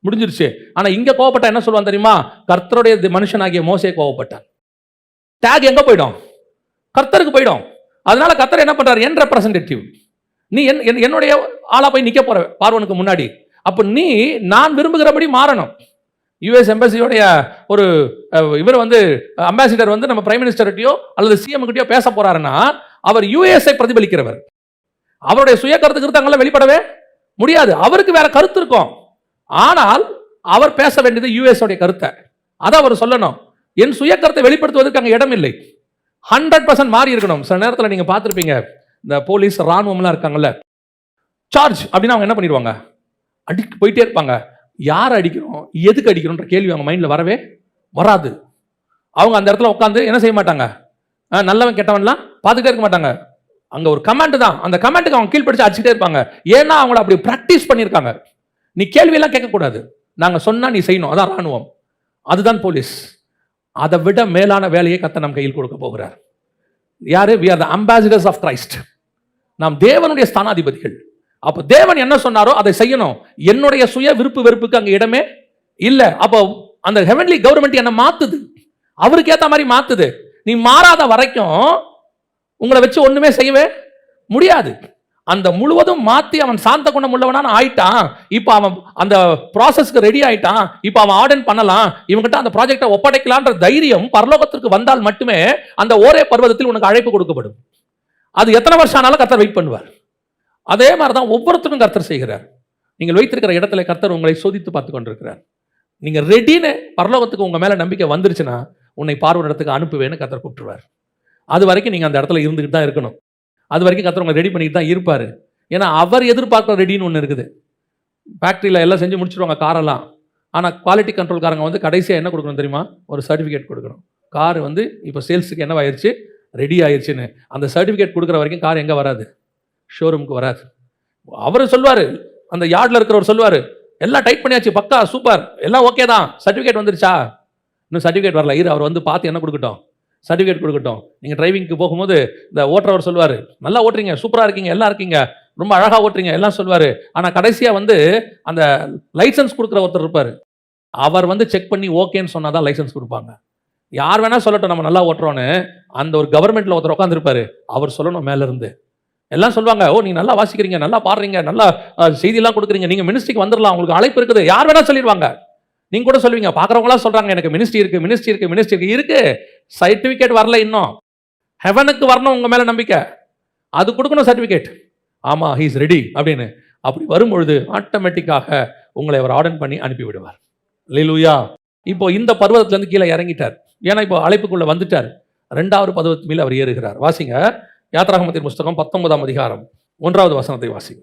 முடிஞ்சிருச்சு. ஆனா இங்க கோவப்பட்டா என்ன சொல்லுவான் தெரியுமா, கர்த்தருடைய மனுஷனாகிய மோசே கோவப்பட்டான். டேக் எங்க போயிடும், கர்த்தருக்கு போயிடும். அதனால கர்த்தர் என்ன பண்றாரு, என் ரெப்ரசன்டேட்டிவ், நீ என்னுடைய ஆளா போய் நிக்க போற பார்வனுக்கு முன்னாடி. அப்ப நீ நான் விரும்புகிறபடி மாறணும். யுஎஸ் எம்பசியோடைய ஒரு இவர் அம்பாசிடர் நம்ம பிரைம் மினிஸ்டர்கிட்டயோ அல்லது சிஎம் கிட்டயோ பேச போறாருன்னா, அவர் யுஎஸ்ஐ பிரதிபலிக்கிறவர். அவருடைய சுய கருத்து அங்கெல்லாம் வெளிப்படவே முடியாது. அவருக்கு வேற கருத்து இருக்கும். ஆனால் அவர் பேச வேண்டியது யுஎஸ் உடைய கருத்தை. அதை அவர் சொல்லணும். என் சுய கருத்தை வெளிப்படுத்துவதற்கு அங்க இடம் இல்லை. 100% மாறி இருக்கணும். சில நேரத்தில் நீங்க பார்த்திருப்பீங்க, இந்த போலீஸ் ராணுவம்லாம் இருக்காங்கல்ல, சார்ஜ் அப்படின்னா அவங்க என்ன பண்ணிடுவாங்க, அடிக்க போயிட்டே இருப்பாங்க. யார் அடிக்கிறோம், எதுக்கு அடிக்கிறோன்ற கேள்வி அவங்க மைண்ட்ல வரவே வராது. அவங்க அந்த இடத்துல உட்காந்து என்ன செய்ய மாட்டாங்க, நல்லவன் கெட்டவன்லாம் பார்த்துக்கிட்டே இருக்க மாட்டாங்க. அங்க ஒரு கமாண்ட் தான், அந்த கமாண்டுக்கு அவங்க கீழ்படிச்சு அடிச்சுட்டே இருப்பாங்க. ஏன்னா அவங்கள அப்படி பிராக்டிஸ் பண்ணியிருக்காங்க. நீ கேள்வியெல்லாம் கேட்கக்கூடாது, நாங்க சொன்னா நீ செய்யணும். அதான் ராணுவம், அதுதான் போலீஸ். அதை விட மேலான வேலையை கர்த்தர் நம் கையில் கொடுக்க போகிறார். யாரு? we are the ambassadors of Christ. நாம் தேவனுடைய ஸ்தானாதிபதிகள். அப்ப தேவன் என்ன சொன்னாரோ அதை செய்யணும். என்னுடைய சுய விருப்பு வெறுப்புக்கு அங்க இடமே இல்ல. அப்போ அந்த ஹெவன்லி கவர்மெண்ட் என்ன மாத்துது, அவருக்கு ஏத்த மாதிரி மாத்துது. நீ மாறாத வரைக்கும் உங்களை வச்சு ஒண்ணுமே செய்யவே முடியாது. அந்த முழுவதும் மாத்தி அவன் சாந்த குணம் உள்ளவனான ஆயிட்டான். இப்ப அவன் அந்த ப்ராசஸ்க்கு ரெடி ஆயிட்டான். இப்ப அவன் ஆர்டன் பண்ணலாம், இவங்கிட்ட அந்த ப்ராஜெக்டை ஒப்படைக்கலான்ற தைரியம் பரலோகத்திற்கு வந்தால் மட்டுமே அந்த ஒரே பர்வதத்தில் உனக்கு அழைப்பு கொடுக்கப்படும். அது எத்தனை வருஷம் ஆனாலும் கர்த்தர் வெயிட் பண்ணுவார். அதே மாதிரிதான் ஒவ்வொருத்தரும் கர்த்தர் செய்கிறார். நீங்கள் வைத்திருக்கிற இடத்துல கர்த்தர் உங்களை சோதித்து பார்த்து கொண்டிருக்கிறார். நீங்க ரெடின்னு பரலோகத்துக்கு உங்க மேல நம்பிக்கை வந்துருச்சுன்னா உன்னை பார்வை இடத்துக்கு அனுப்புவேன்னு கர்த்தர் கூப்பிட்டுருவார். அது வரைக்கும் நீங்க அந்த இடத்துல இருந்துகிட்டு தான் இருக்கணும். அது வரைக்கும் கர்த்தர் உங்களை ரெடி பண்ணிட்டு தான் இருப்பாரு. ஏன்னா அவர் எதிர்பார்க்குற ரெடின்னு ஒன்று இருக்குது. ஃபேக்ட்ரியில் எல்லாம் செஞ்சு முடிச்சிருவாங்க காரெல்லாம். ஆனால் குவாலிட்டி கண்ட்ரோல்காரங்க வந்து கடைசியாக என்ன கொடுக்கணும் தெரியுமா? ஒரு சர்டிஃபிகேட் கொடுக்கணும். கார் வந்து இப்போ சேல்ஸுக்கு என்னவாயிருச்சு, ரெடி ஆயிடுச்சுன்னு. அந்த சர்டிஃபிகேட் கொடுக்குற வரைக்கும் கார் எங்கே வராது, ஷோரூமுக்கு வராது. அவர் சொல்லுவார், அந்த யார்டில் இருக்கிறவர் சொல்லுவார், எல்லாம் டைட் பண்ணியாச்சு, பக்கா சூப்பர், எல்லாம் ஓகே தான், சர்டிஃபிகேட் வந்துருச்சா? இன்னும் சர்டிஃபிகேட் வரல, இரு அவர் வந்து பார்த்து என்ன கொடுக்கட்டும், சர்டிஃபிகேட் கொடுக்கட்டும். நீங்கள் டிரைவிங்க்கு போகும்போது இந்த ஓட்டுறவர் சொல்லுவார், நல்லா ஓட்டுறீங்க, சூப்பராக இருக்கீங்க, எல்லாம் இருக்கீங்க, ரொம்ப அழகாக ஓட்டுறீங்க எல்லாம் சொல்லுவார். ஆனால் கடைசியாக வந்து அந்த லைசன்ஸ் கொடுக்குற ஒருத்தர் இருப்பார், அவர் வந்து செக் பண்ணி ஓகேன்னு சொன்னால் தான் லைசன்ஸ் கொடுப்பாங்க. யார் வேணால் சொல்லட்டும் நம்ம நல்லா ஓட்டுறோன்னு, அந்த ஒரு கவர்மெண்ட்டில் ஒருத்தர் உட்காந்துருப்பாரு, அவர் சொல்லணும் மேலேருந்து. எல்லாம் சொல்லுவாங்க, ஓ நீங்கள் நல்லா வாசிக்கிறீங்க, நல்லா பாடுறீங்க, நல்லா செய்தியெல்லாம் கொடுக்குறீங்க, நீங்கள் மினிஸ்ட்ரிக்கு வந்துடலாம், உங்களுக்கு அழைப்பு இருக்குது, யார் வேணால் சொல்லிடுவாங்க. நீங்கள் கூட சொல்லுவீங்க, பார்க்குறவங்களாம் சொல்கிறாங்க எனக்கு மினிஸ்ட்ரி இருக்குது, மினிஸ்ட்ரி இருக்குது, மினிஸ்ட்ரி இருக்கு, சர்டிஃபிகேட் வரல இன்னும். ஹெவனுக்கு வரணும் உங்கள் மேலே நம்பிக்கை, அது கொடுக்கணும் சர்டிஃபிகேட். ஆமாம் ஹீ இஸ் ரெடி அப்படின்னு. அப்படி வரும்பொழுது ஆட்டோமேட்டிக்காக உங்களை அவர் ஆர்டர் பண்ணி அனுப்பி விடுவார். அல்லேலூயா. இப்போ இந்த பர்வதத்திலேருந்து கீழே இறங்கிட்டார். ஏன்னா இப்போ அழைப்புக்குள்ளே வந்துட்டார். 2வது பர்வதத்து மேல் அவர் ஏறுகிறார். வாசிங்க, யாத்ராகமத்தின் புஸ்தகம் 19ஆம் அதிகாரம் 1வது வசனத்தை வாசிங்க.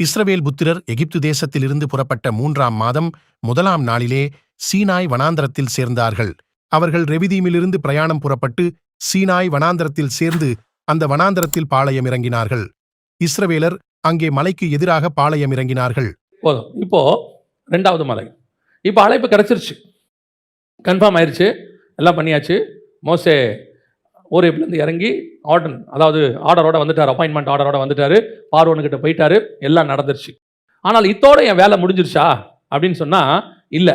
இஸ்ரவேல் புத்திரர் எகிப்து தேசத்திலிருந்து புறப்பட்ட 3ஆம் மாதம் 1ஆம் நாளிலே சீனாய் வனாந்தரத்தில் சேர்ந்தார்கள். அவர்கள் ரெவிதீமிலிருந்து பிரயாணம் புறப்பட்டு சீனாய் வனாந்தரத்தில் சேர்ந்து அந்த வனாந்தரத்தில் பாளையம் இறங்கினார்கள். இஸ்ரவேலர் அங்கே மலைக்கு எதிராக பாளையம் இறங்கினார்கள். போதும். இப்போ 2வது மலை, இப்போ அழைப்பு கிடைச்சிருச்சு, கன்ஃபார்ம் ஆயிடுச்சு, எல்லாம் பண்ணியாச்சு. மோசே ஓரேப்லேருந்து இறங்கி ஆர்டரோட வந்துட்டார், அப்பாயின்மெண்ட் ஆர்டரோட வந்துட்டாரு, பார்வோனுக்கிட்ட போயிட்டாரு, எல்லாம் நடந்துருச்சு. ஆனால் இதோட என் வேலை முடிஞ்சிருச்சா அப்படின்னு சொன்னால் இல்லை,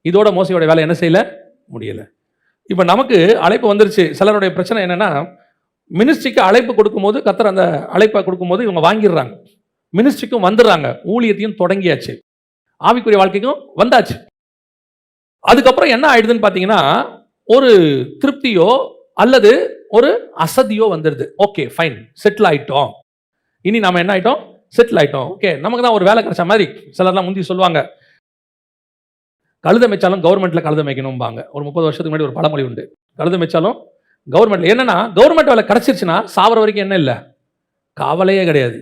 இதோட மோசையோட வேலை என்ன செய்யலை, முடியலை. இப்போ நமக்கு அழைப்பு வந்துருச்சு. சிலருடைய பிரச்சனை என்னென்னா, மினிஸ்ட்ரிக்கு அழைப்பு கொடுக்கும்போது கர்த்தர் அந்த அழைப்பை கொடுக்கும்போது இவங்க வாங்கிடுறாங்க, மினிஸ்ட்ரிக்கும் வந்துடுறாங்க, ஊழியத்தையும் தொடங்கியாச்சு, ஆவிக்குரிய வாழ்க்கைக்கும் வந்தாச்சு. அதுக்கப்புறம் என்ன ஆயிடுதுன்னு பார்த்தீங்கன்னா, ஒரு திருப்தியோ அல்லது ஒரு அசதியோ வந்துடுது. ஓகே ஃபைன், செட்டில் ஆகிட்டோம், இனி நம்ம என்ன ஆகிட்டோம், செட்டில் ஆகிட்டோம், ஓகே நமக்கு தான் ஒரு வேலை கிடைச்ச மாதிரி. சிலர்லாம் முந்தி சொல்லுவாங்க, கழுத மேய்ச்சாலும் கவர்மெண்ட்டில் கழுத மேய்க்கணும்பாங்க. ஒரு 30 வருஷத்துக்கு முன்னாடி ஒரு பழமொழி உண்டு, கழுத மேய்ச்சாலும் கவர்மெண்ட்டில். என்னன்னா கவர்மெண்ட் வேலை கிடச்சிருச்சுன்னா சாவர வரைக்கும் என்ன இல்லை, கவலையே கிடையாது.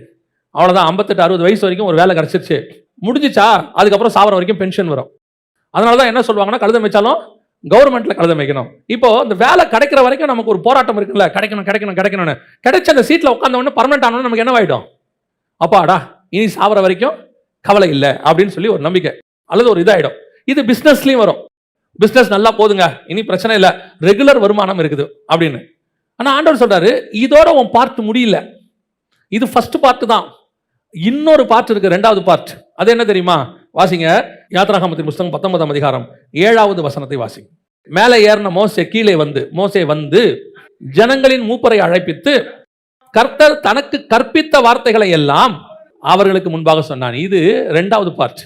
அவ்வளோதான், 58-60 வயசு வரைக்கும் ஒரு வேலை கிடச்சிருச்சு, முடிஞ்சிச்சா, அதுக்கப்புறம் சாவர வரைக்கும் பென்ஷன் வரும். அதனால தான் என்ன சொல்லுவாங்கன்னா, கழுத மேய்ச்சாலும் கவர்மெண்ட்டில் கழுத மேய்க்கணும். இப்போ இந்த வேலை கிடைக்கிற வரைக்கும் நமக்கு ஒரு போராட்டம் இருக்குல்ல, கிடைக்கணும் கிடைக்கணும் கிடைக்கணும்னு. கிடைச்ச அந்த சீட்டில் உட்காந்தவொடனே பர்மனெண்ட் ஆனோன்னு நமக்கு என்ன ஆகிடும், அப்பாடா இனி சாவர வரைக்கும் கவலை இல்லை அப்படின்னு சொல்லி ஒரு நம்பிக்கை அல்லது ஒரு இதாகிடும். இது பிஸ்னஸ்லையும் வரும், பிஸ்னஸ் நல்லா போதுங்க, இனி பிரச்சனை இல்லை, ரெகுலர் வருமானம் இருக்குது அப்படின்னு. ஆனால் ஆண்டவர் சொல்றாரு, இதோட உன் பார்ட் முடியல, இது ஃபர்ஸ்ட் பார்ட் தான், இன்னொரு பார்ட் இருக்கு, 2வது பார்ட். அது என்ன தெரியுமா? வாசிங்க, யாத்ராகமத்தின் புஸ்தகம் 19ஆம் அதிகாரம் 7வது வசனத்தை வாசிங்க. மேலே ஏறின மோசே வந்து ஜனங்களின் மூப்பரை அழைப்பித்து கர்த்தர் தனக்கு கற்பித்த வார்த்தைகளை எல்லாம் அவர்களுக்கு முன்பாக சொன்னான். இது 2வது பார்ட்.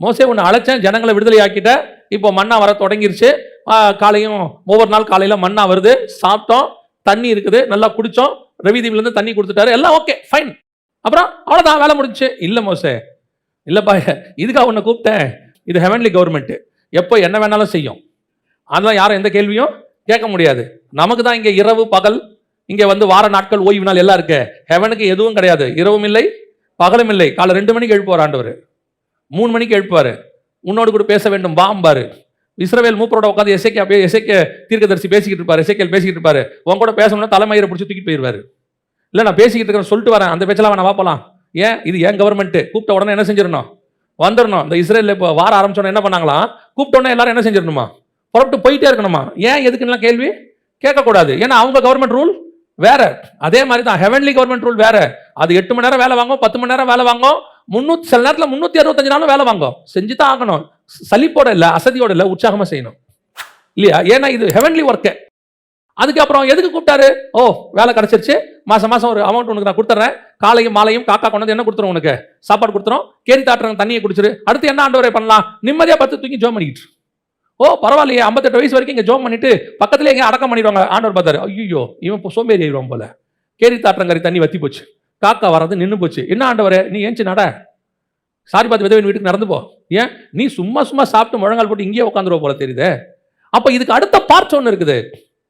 மோசே உன்னை அழைச்சேன், ஜனங்களை விடுதலை ஆக்கிட்ட, இப்போ மன்னா வர தொடங்கிருச்சு, காலையும் ஒவ்வொரு நாள் காலையில மன்னா வருது, சாப்பிட்டோம், தண்ணி இருக்குது, நல்லா குடிச்சோம், ரெவிதீமிலிருந்து தண்ணி கொடுத்துட்டாரு, எல்லாம் ஓகே ஃபைன், அப்புறம் அவ்வளோதான் வேலை முடிஞ்சு. இல்லை மோசே, இல்லப்பா, இதுக்காக உன்னை கூப்பிட்டேன், இது ஹெவன்லி கவர்மெண்ட், எப்போ என்ன வேணாலும் செய்யும், அதெல்லாம் யாரும் எந்த கேள்வியும் கேட்க முடியாது. நமக்கு தான் இங்கே இரவு பகல், இங்கே வார நாட்கள் ஓய்வு நாள் எல்லாம் இருக்கு. ஹெவனுக்கு எதுவும் கிடையாது, இரவும் இல்லை பகலும் இல்லை. காலை 2 மணிக்கு எழுப்புவார் ஆண்டவர், 3 மணிக்கு எழுப்புவார், உன்னோடு கூட பேச வேண்டும் வாம்பாரு. இஸ்ரவேல் மூப்பரோட உட்காந்து எசேக்கியா தீர்க்கதரிசி பேசிக்கிட்டு இருப்பாரு, எசேக்கியேல் பேசிக்கிட்டு இருப்பாரு. உன் கூட பேசணும்னா தலைமயிரை பிடிச்சி தூக்கிட்டு போயிடுவாரு. இல்லை நான் பேசிக்கிட்டு இருக்கிறேன் சொல்லிட்டு வரேன், அந்த பேச்செல்லாம் வேணா வாப்பலாம். ஏன்? இது ஏன் கவர்மெண்ட், கூப்பிட்ட உடனே என்ன செஞ்சிடணும், வந்துடணும். இந்த இஸ்ரேலில் இப்போ வார ஆரம்பிச்சோன்னா என்ன பண்ணாங்களாம், கூப்பிட்ட உடனே எல்லாரும் என்ன செஞ்சிடணுமா, புறப்பட்டு போயிட்டே இருக்கணுமா. ஏன் எதுக்குன்னா கேள்வி கேட்கக்கூடாது, ஏன்னா அவங்க கவர்மெண்ட் ரூல் வேற. அதே மாதிரி தான் ஹெவன்லி கவர்மெண்ட் ரூல் வேற. அது 8 மணி நேரம் வேலை வாங்கும், 10 மணி நேரம் வேலை வாங்கும், சில நேரத்தில் 365 நாளும் வேலை வாங்கும். செஞ்சு தான் ஆகணும், சலிப்போட இல்லை, அசதியோட இல்லை, உற்சாகமா செய்யணும் இல்லையா? ஏன்னா இது ஹெவன்லி ஒர்க்கு. அதுக்கப்புறம் எதுக்கு கூப்பிட்டாரு? ஓ வேலை கிடைச்சிருச்சு, மாசம் ஒரு அமௌண்ட் உனக்கு நான் கொடுத்துறேன், காலையும் மாலையும் காக்கா கொண்டு என்ன கொடுத்துரும், உனக்கு சாப்பாடு கொடுத்துரும், கேரி தாட்டுறவங்க தண்ணியை குடிச்சிரு, அடுத்து என்ன ஆண்டவரே பண்ணலாம், நிம்மதியா பத்து தூக்கி ஜோம் பண்ணிக்கிட்டு. ஓ பரவாயில்லையே, 58 வயசு வரைக்கும் இங்க ஜோம் பண்ணிட்டு பக்கத்துல எங்க அடக்கம் பண்ணிடுவாங்க. ஆண்டவர் பார்த்தாரு, ஐயோ இவன் சோம்பேறி ஆயிடுவான் போல, கேரி தாட்டுறங்கறி தண்ணி வத்தி போச்சு, காக்கா வர்றது நின்று போச்சு. என்ன ஆண்டவரே நீ ஏஞ்சி நட, சாரி பார்த்து விதவின் வீட்டுக்கு நடந்து போ. ஏன் நீ சும்மா சாப்பிட்டு முழங்கால் போட்டு இங்கேயே உட்காந்துருவ போல தெரியுது. அப்ப இதுக்கு அடுத்த பார்ட் ஒன்று இருக்குது.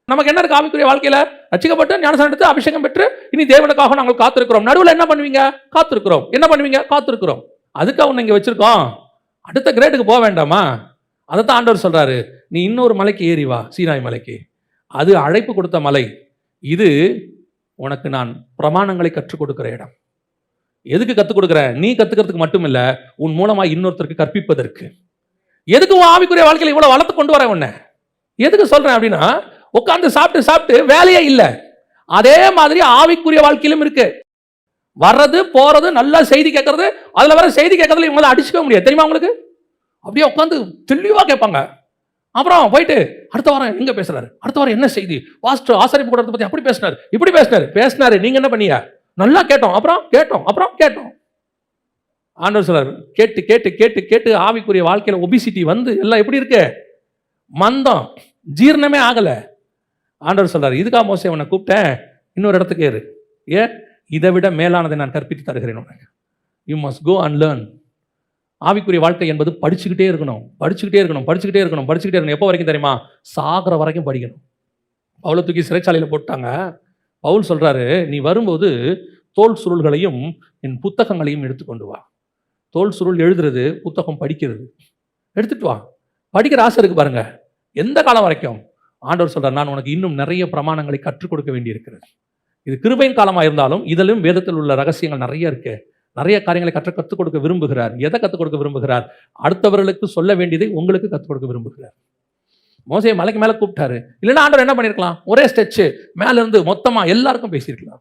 நமக்கு என்ன இருக்கு ஆவிக்குரிய வாழ்க்கையில? ரட்சிக்கப்பட்டு ஞானஸ்நானம் எடுத்து அபிஷேகம் பெற்று இனி தேவனுக்காக நாங்கள் காத்திருக்கிறோம். நடுவில் என்ன பண்ணுவீங்க? காத்திருக்கிறோம். என்ன பண்ணுவீங்க? காத்திருக்கிறோம். அதுக்காக உன்னை இங்க வச்சிருக்கோம், அடுத்த கிரேடுக்கு போக வேண்டாமா? அதைத்தான் ஆண்டவர் சொல்றாரு, நீ இன்னொரு மலைக்கு ஏறி வா, சீனாய் மலைக்கு. அது அழைப்பு கொடுத்த மலை. இது உனக்கு நான் பிரமாணங்களை கற்றுக் கொடுக்கிற இடம். எதுக்கு கற்றுக் கொடுக்குறேன்? நீ கத்துக்கிறதுக்கு மட்டும் இல்ல, உன் மூலமா இன்னொருத்தருக்கு கற்பிப்பதற்கு. எதுக்கு உன் ஆவிக்குரிய வாழ்க்கையில இவ்வளவு வளர்த்து கொண்டு வர உன்னை எதுக்கு சொல்றேன் அப்படின்னா, உட்கார்ந்து சாப்பிட்டு வேலையே இல்லை. அதே மாதிரி ஆவிக்குரிய வாழ்க்கையிலும் இருக்கு. வர்றது போறது, நல்ல செய்தி கேட்கறது, அதுல வர செய்தி கேட்கறதுல இவங்களால அடிச்சுக்க முடியாது தெரியுமா உங்களுக்கு? அப்படியே உட்காந்து தெளிவா கேட்பாங்க. அப்புறம் போயிட்டு அடுத்த வாரம் எங்க பேசுறாரு, அடுத்த வாரம் என்ன செய்தி, பாஸ்டர் ஆசாரிப்பு கூடத்தை பத்தி அப்படி பேசினாரு, இப்படி பேசினாரு, நீங்க என்ன பண்ணீங்க? நல்லா கேட்டோம், அப்புறம் கேட்டோம். ஆண்டவர் சொல்றாரு, கேட்டு கேட்டு கேட்டு கேட்டு ஆவிக்குரிய வாழ்க்கையில ஒபிசிட்டி எல்லாம் எப்படி இருக்கு, மந்தம், ஜீரணமே ஆகல. ஆண்டவர் சொல்றாரு, இதுக்காக மோசே உன்னை கூப்பிட்டேன், இன்னொரு இடத்துக்கு ஏறு. ஏன்? இதை விட மேலானதை நான் கற்பித்து தருகிறேன் உனக்கு. You must go and learn. ஆவிக்குரிய வாழ்க்கை என்பது படிச்சுக்கிட்டே இருக்கணும். எப்போ வரைக்கும் தெரியுமா? சாகிற வரைக்கும் படிக்கணும். பவுலை தூக்கி சிறைச்சாலையில் போட்டாங்க. பவுல் சொல்றாரு, நீ வரும்போது தோல் சுருள்களையும் என் புத்தகங்களையும் எடுத்துக்கொண்டு வா. தோல் சுருள் எழுதுறது, புத்தகம் படிக்கிறது, எடுத்துட்டு வா. படிக்கிற ஆசை இருக்கு பாருங்க, எந்த காலம் வரைக்கும்? ஆண்டவர் சொல்றார், நான் உனக்கு இன்னும் நிறைய பிரமாணங்களை கற்றுக் கொடுக்க வேண்டி இருக்கிறது. இது கிருபையின் காலமாக இருந்தாலும் இதிலும் வேதத்தில் உள்ள ரகசியங்கள் நிறைய இருக்கு. நிறைய காரியங்களை கற்றுக் கொடுக்க விரும்புகிறார். எதை கற்றுக் கொடுக்க விரும்புகிறார்? அடுத்தவர்களுக்கு சொல்ல வேண்டியதை உங்களுக்கு கற்றுக் கொடுக்க விரும்புகிறார். மோசே மலைக்கு மேல கூப்பிட்டாரு. இல்லைன்னா ஆண்டவர் என்ன பண்ணிருக்கலாம்? ஒரே ஸ்டெச் மேல இருந்து மொத்தமா எல்லாருக்கும் பேசியிருக்கலாம்,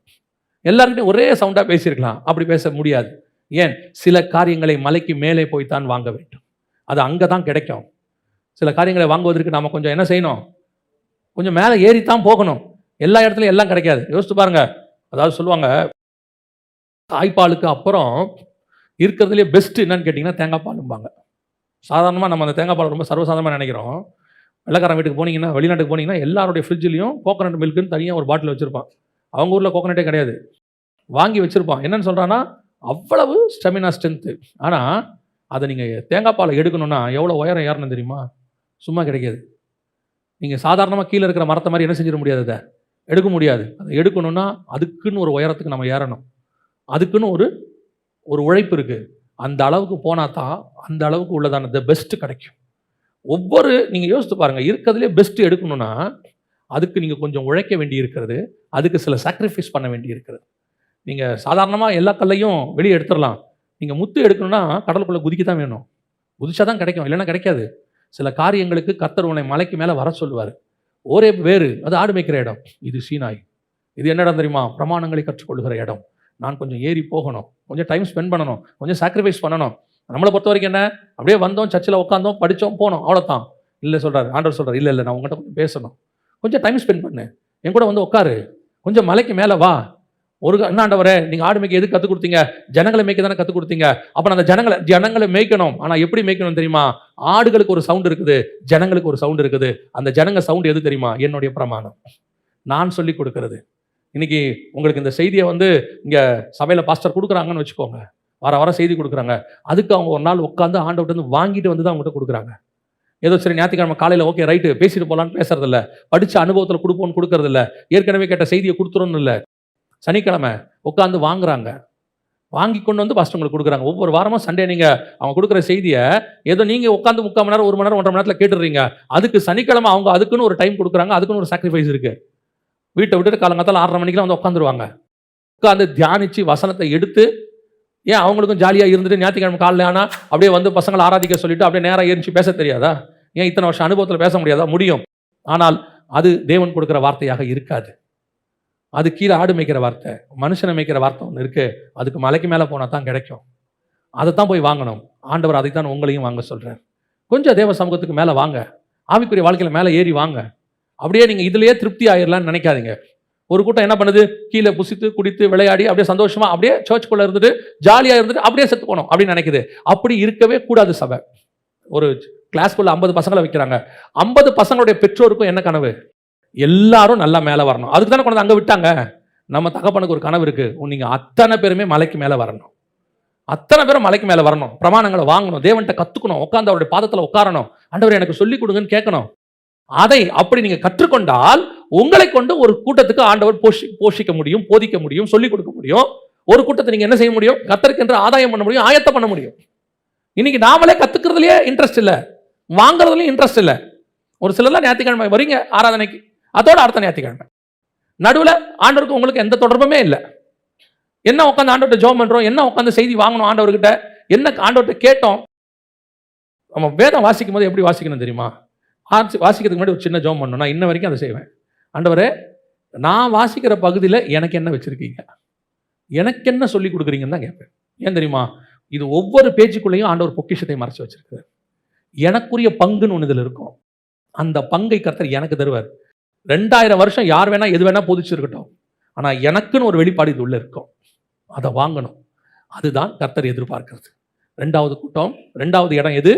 எல்லாருக்கிட்டையும் ஒரே சவுண்டா பேசியிருக்கலாம். அப்படி பேச முடியாது. ஏன்? சில காரியங்களை மலைக்கு மேலே போய்த்தான் வாங்க வேண்டும். அது அங்கதான் கிடைக்கும். சில காரியங்களை வாங்குவதற்கு நாம கொஞ்சம் என்ன செய்யணும்? கொஞ்சம் மேலே ஏறித்தான் போகணும். எல்லா இடத்துலையும் எல்லாம் கிடைக்காது. யோசிச்சு பாருங்க. அதாவது சொல்லுவாங்க, தாய்ப்பாலுக்கு அப்புறம் இருக்கிறதுலே பெஸ்ட் என்னன்னு கேட்டிங்கன்னா தேங்காய் பாலும்பாங்க. சாதாரணமாக நம்ம அந்த தேங்காய் பால் ரொம்ப சர்வசாதாரணமாக நினைக்கிறோம். வெள்ளக்காரன் வீட்டுக்கு போனீங்கன்னா, வெளிநாட்டுக்கு போனீங்கன்னா எல்லாருடைய ஃப்ரிட்ஜ்லையும் கோகனட் மில்க்குன்னு தனியாக ஒரு பாட்டில் வச்சுருப்பான். அவங்க ஊரில் கோகனட்டே கிடையாது, வாங்கி வச்சுருப்பான். என்னன்னு சொல்கிறான்னா, அவ்வளவு ஸ்டெமினா ஸ்ட்ரென்த்து. ஆனால் அதை நீங்கள் தேங்காய் பாலை எடுக்கணும்னா எவ்வளோ உயரம் ஏறணும் தெரியுமா? சும்மா கிடைக்காது. நீங்கள் சாதாரணமாக கீழே இருக்கிற மரத்தை மாதிரி என்ன செஞ்சிட முடியாது, அதை எடுக்க முடியாது. அதை எடுக்கணும்னா அதுக்குன்னு ஒரு உயரத்துக்கு நம்ம ஏறணும். அதுக்குன்னு ஒரு உழைப்பு இருக்குது. அந்த அளவுக்கு போனால் தான் அந்த அளவுக்கு உள்ளதான த பெஸ்ட்டு கிடைக்கும். நீங்கள் யோசித்து பாருங்கள், இருக்கிறதுலே பெஸ்ட்டு எடுக்கணும்னா அதுக்கு நீங்கள் கொஞ்சம் உழைக்க வேண்டி இருக்கிறது, அதுக்கு சில சாக்ரிஃபைஸ் பண்ண வேண்டி இருக்கிறது. நீங்கள் சாதாரணமாக எல்லா கல்லையும் வெளியே எடுத்துடலாம். நீங்கள் முத்து எடுக்கணும்னா கடலுக்குள்ளே குதிக்க தான் வேணும். குதிச்சா தான் கிடைக்கும், இல்லைன்னா கிடைக்காது. சில காரியங்களுக்கு கர்த்தர் உன்னை மலைக்கு மேலே வர சொல்லுவார். ஒரே வேறு, அது ஆடு மேய்க்கிற இடம். இது சீனாய். இது என்ன இடம் தெரியுமா? பிரமாணங்களை கற்றுக்கொள்கிற இடம். நான் கொஞ்சம் ஏறி போகணும், கொஞ்சம் டைம் ஸ்பெண்ட் பண்ணணும், கொஞ்சம் சாக்ரிஃபைஸ் பண்ணணும். நம்மளை பொறுத்த வரைக்கும் என்ன, அப்படியே வந்தோம், சர்ச்சில் உட்காந்தோம், படித்தோம், போனோம், அவ்வளோதான். இல்லை சொல்கிறார், ஆண்டவர் சொல்கிறார், இல்லை நான் உங்கள்கிட்ட கொஞ்சம் பேசணும், கொஞ்சம் டைம் ஸ்பெண்ட் பண்ணு, என் கூட உட்காரு, கொஞ்சம் மலைக்கு மேலே வா. என்ன ஆண்டவரே, நீங்கள் ஆடு மேய்க்க எதுக்கு கற்றுக் கொடுத்தீங்க? ஜனங்களை மேய்க்க தானே கற்றுக் கொடுத்தீங்க. அப்போ அந்த ஜனங்களை மேய்க்கணும். ஆனால் எப்படி மேய்க்கணும் தெரியுமா? ஆடுகளுக்கு ஒரு சவுண்ட் இருக்குது, ஜனங்களுக்கு ஒரு சவுண்ட் இருக்குது. அந்த ஜனங்க சவுண்ட் எது தெரியுமா? என்னுடைய பிரமாணம், நான் சொல்லி கொடுக்கறது. இன்னைக்கு உங்களுக்கு இந்த செய்தியை இங்கே சபையில் பாஸ்டர் கொடுக்குறாங்கன்னு வச்சுக்கோங்க. வாரம் செய்தி கொடுக்குறாங்க. அதுக்கு அவங்க ஒரு நாள் உட்காந்து ஆண்டவர்ட்ட இருந்து வாங்கிட்டு வந்து தான் அவங்ககிட்ட கொடுக்குறாங்க. ஏதோ சரி ஞாயிற்றுக்கிழமை காலையில் ஓகே ரைட்டு பேசிட்டு போகலான்னு பேசுறதில்ல, படித்த அனுபவத்தில் கொடுப்போன்னு கொடுக்கறதில்ல, ஏற்கனவே கேட்ட செய்தியை கொடுத்துருன்னு இல்லை. சனிக்கிழமை உட்காந்து வாங்குறாங்க, வாங்கி கொண்டு வந்து பாஸ்டர்களுக்கு கொடுக்குறாங்க. ஒவ்வொரு வாரமும் சண்டே நீங்கள் அவங்க கொடுக்குற செய்தியை ஏதோ நீங்கள் உட்காந்து 3/4 மணி நேரம் 1 மணி நேரம் 1.5 மணி நேரத்தில் கேட்டுடுறீங்க. அதுக்கு சனிக்கிழமை அவங்க அதுக்குன்னு ஒரு டைம் கொடுக்குறாங்க, அதுக்குன்னு ஒரு சாக்ரிஃபைஸ் இருக்குது. வீட்டை விட்டுட்டு காலங்காத்தால் 6:30 மணிக்கெலாம் வந்து உட்காந்துருவாங்க. உட்காந்து தியானித்து வசனத்தை எடுத்து, ஏன் அவங்களுக்கும் ஜாலியாக இருந்துட்டு ஞாயிற்றுக்கிழமை காலையில் ஆனால் அப்படியே வந்து பசங்களை ஆராதிக்க சொல்லிட்டு அப்படியே நேராக ஏறிச்சு பேச தெரியாதா? ஏன் இத்தனை வருஷம் அனுபவத்தில் பேச முடியாதா? முடியும். ஆனால் அது தேவன் கொடுக்குற வார்த்தையாக இருக்காது. அது கீழே ஆடு மேய்க்கிற வார்த்தை, மனுஷனை மேய்க்கிற வார்த்தை ஒன்று இருக்குது. அதுக்கு மலைக்கு மேலே போனால் தான் கிடைக்கும். அதை தான் போய் வாங்கணும். ஆண்டவர் அதைத்தான் உங்களையும் வாங்க சொல்கிறார். கொஞ்சம் தேவ சமூகத்துக்கு மேலே வாங்க, ஆவிக்குரிய வாழ்க்கையில் மேலே ஏறி வாங்க. அப்படியே நீங்கள் இதிலேயே திருப்தி ஆயிடலான்னு நினைக்காதீங்க. ஒரு கூட்டம் என்ன பண்ணுது, கீழே புசித்து குடித்து விளையாடி அப்படியே சந்தோஷமாக அப்படியே சர்ச்சுக்குள்ளே இருந்துட்டு ஜாலியாக இருந்துட்டு அப்படியே செத்து போகணும் அப்படின்னு நினைக்குது. அப்படி இருக்கவே கூடாது. சபை ஒரு கிளாஸ்க்குள்ள 50 பசங்களை வைக்கிறாங்க. 50 பசங்களுடைய பெற்றோருக்கும் என்ன கனவு? எல்லாரும் நல்லா மேலே வரணும். அதுக்கு தானே கொண்டு அங்கே விட்டாங்க. நம்ம தகப்பனுக்கு ஒரு கனவு இருக்குது, நீங்கள் அத்தனை பேருமே மலைக்கு மேலே வரணும். அத்தனை பேரும் மலைக்கு மேலே வரணும், பிரமாணங்களை வாங்கணும், தேவன்கிட்ட கற்றுக்கணும், உட்காந்து அவருடைய பாதத்தில் உட்காரணும், ஆண்டவர் எனக்கு சொல்லிக் கொடுங்கன்னு கேட்கணும். அதை அப்படி நீங்கள் கற்றுக்கொண்டால் உங்களை கொண்டு ஒரு கூட்டத்துக்கு ஆண்டவர் போஷிக்க முடியும், போதிக்க முடியும், சொல்லிக் கொடுக்க முடியும். ஒரு கூட்டத்தை நீங்கள் என்ன செய்ய முடியும்? கர்த்தருக்கு ஆதாயம் பண்ண முடியும், ஆயத்தம் பண்ண முடியும். இன்னைக்கு நாமளே கற்றுக்கிறதுலையே இன்ட்ரெஸ்ட் இல்லை, வாங்குறதுலையும் இன்ட்ரெஸ்ட் இல்லை. ஒரு சிலர்லாம் ஞாயிற்றுக்கிழமை வரீங்க ஆராதனைக்கு, அதோட அடுத்த ஞாயிற்றுக்கிழமை நடுவில் ஆண்டவருக்கு உங்களுக்கு எந்த தொடர்புமே இல்லை. என்ன உட்காந்து ஆண்டவர்கிட்ட ஜெபம் பண்ணுறோம், என்ன உட்காந்து செய்தி வாங்கணும் ஆண்டவர்கிட்ட, என்ன ஆண்டவர்கிட்ட கேட்டோம். நம்ம வேதம் வாசிக்கும் போது எப்படி வாசிக்கணும் தெரியுமா? வாசிக்கிறதுக்கு முன்னாடி ஒரு சின்ன ஜெபம் பண்ணணும். நான் இன்ன வரைக்கும் அதை செய்வேன். ஆண்டவரே, நான் வாசிக்கிற பகுதியில் எனக்கு என்ன வச்சுருக்கீங்க, எனக்கு என்ன சொல்லி கொடுக்குறீங்கன்னு தான் கேட்பேன். ஏன் தெரியுமா? இது ஒவ்வொரு பேஜுக்குள்ளேயும் ஆண்டவர் பொக்கிஷத்தை மறைச்சு வச்சிருக்காரு. எனக்குரிய பங்குன்னு ஒன்று இதில் இருக்கும். அந்த பங்கை கர்த்தர் எனக்கு தருவார். 2000 வருஷம் யார் வேணா எது வேணா போதிச்சிருக்கட்டும், ஆனால் எனக்குன்னு ஒரு வெளிப்பாடு இது உள்ள இருக்கும். அதை வாங்கணும். அதுதான் கர்த்தர் எதிர்பார்க்கிறது. 2வது கூட்டம், 2வது இடம் எது?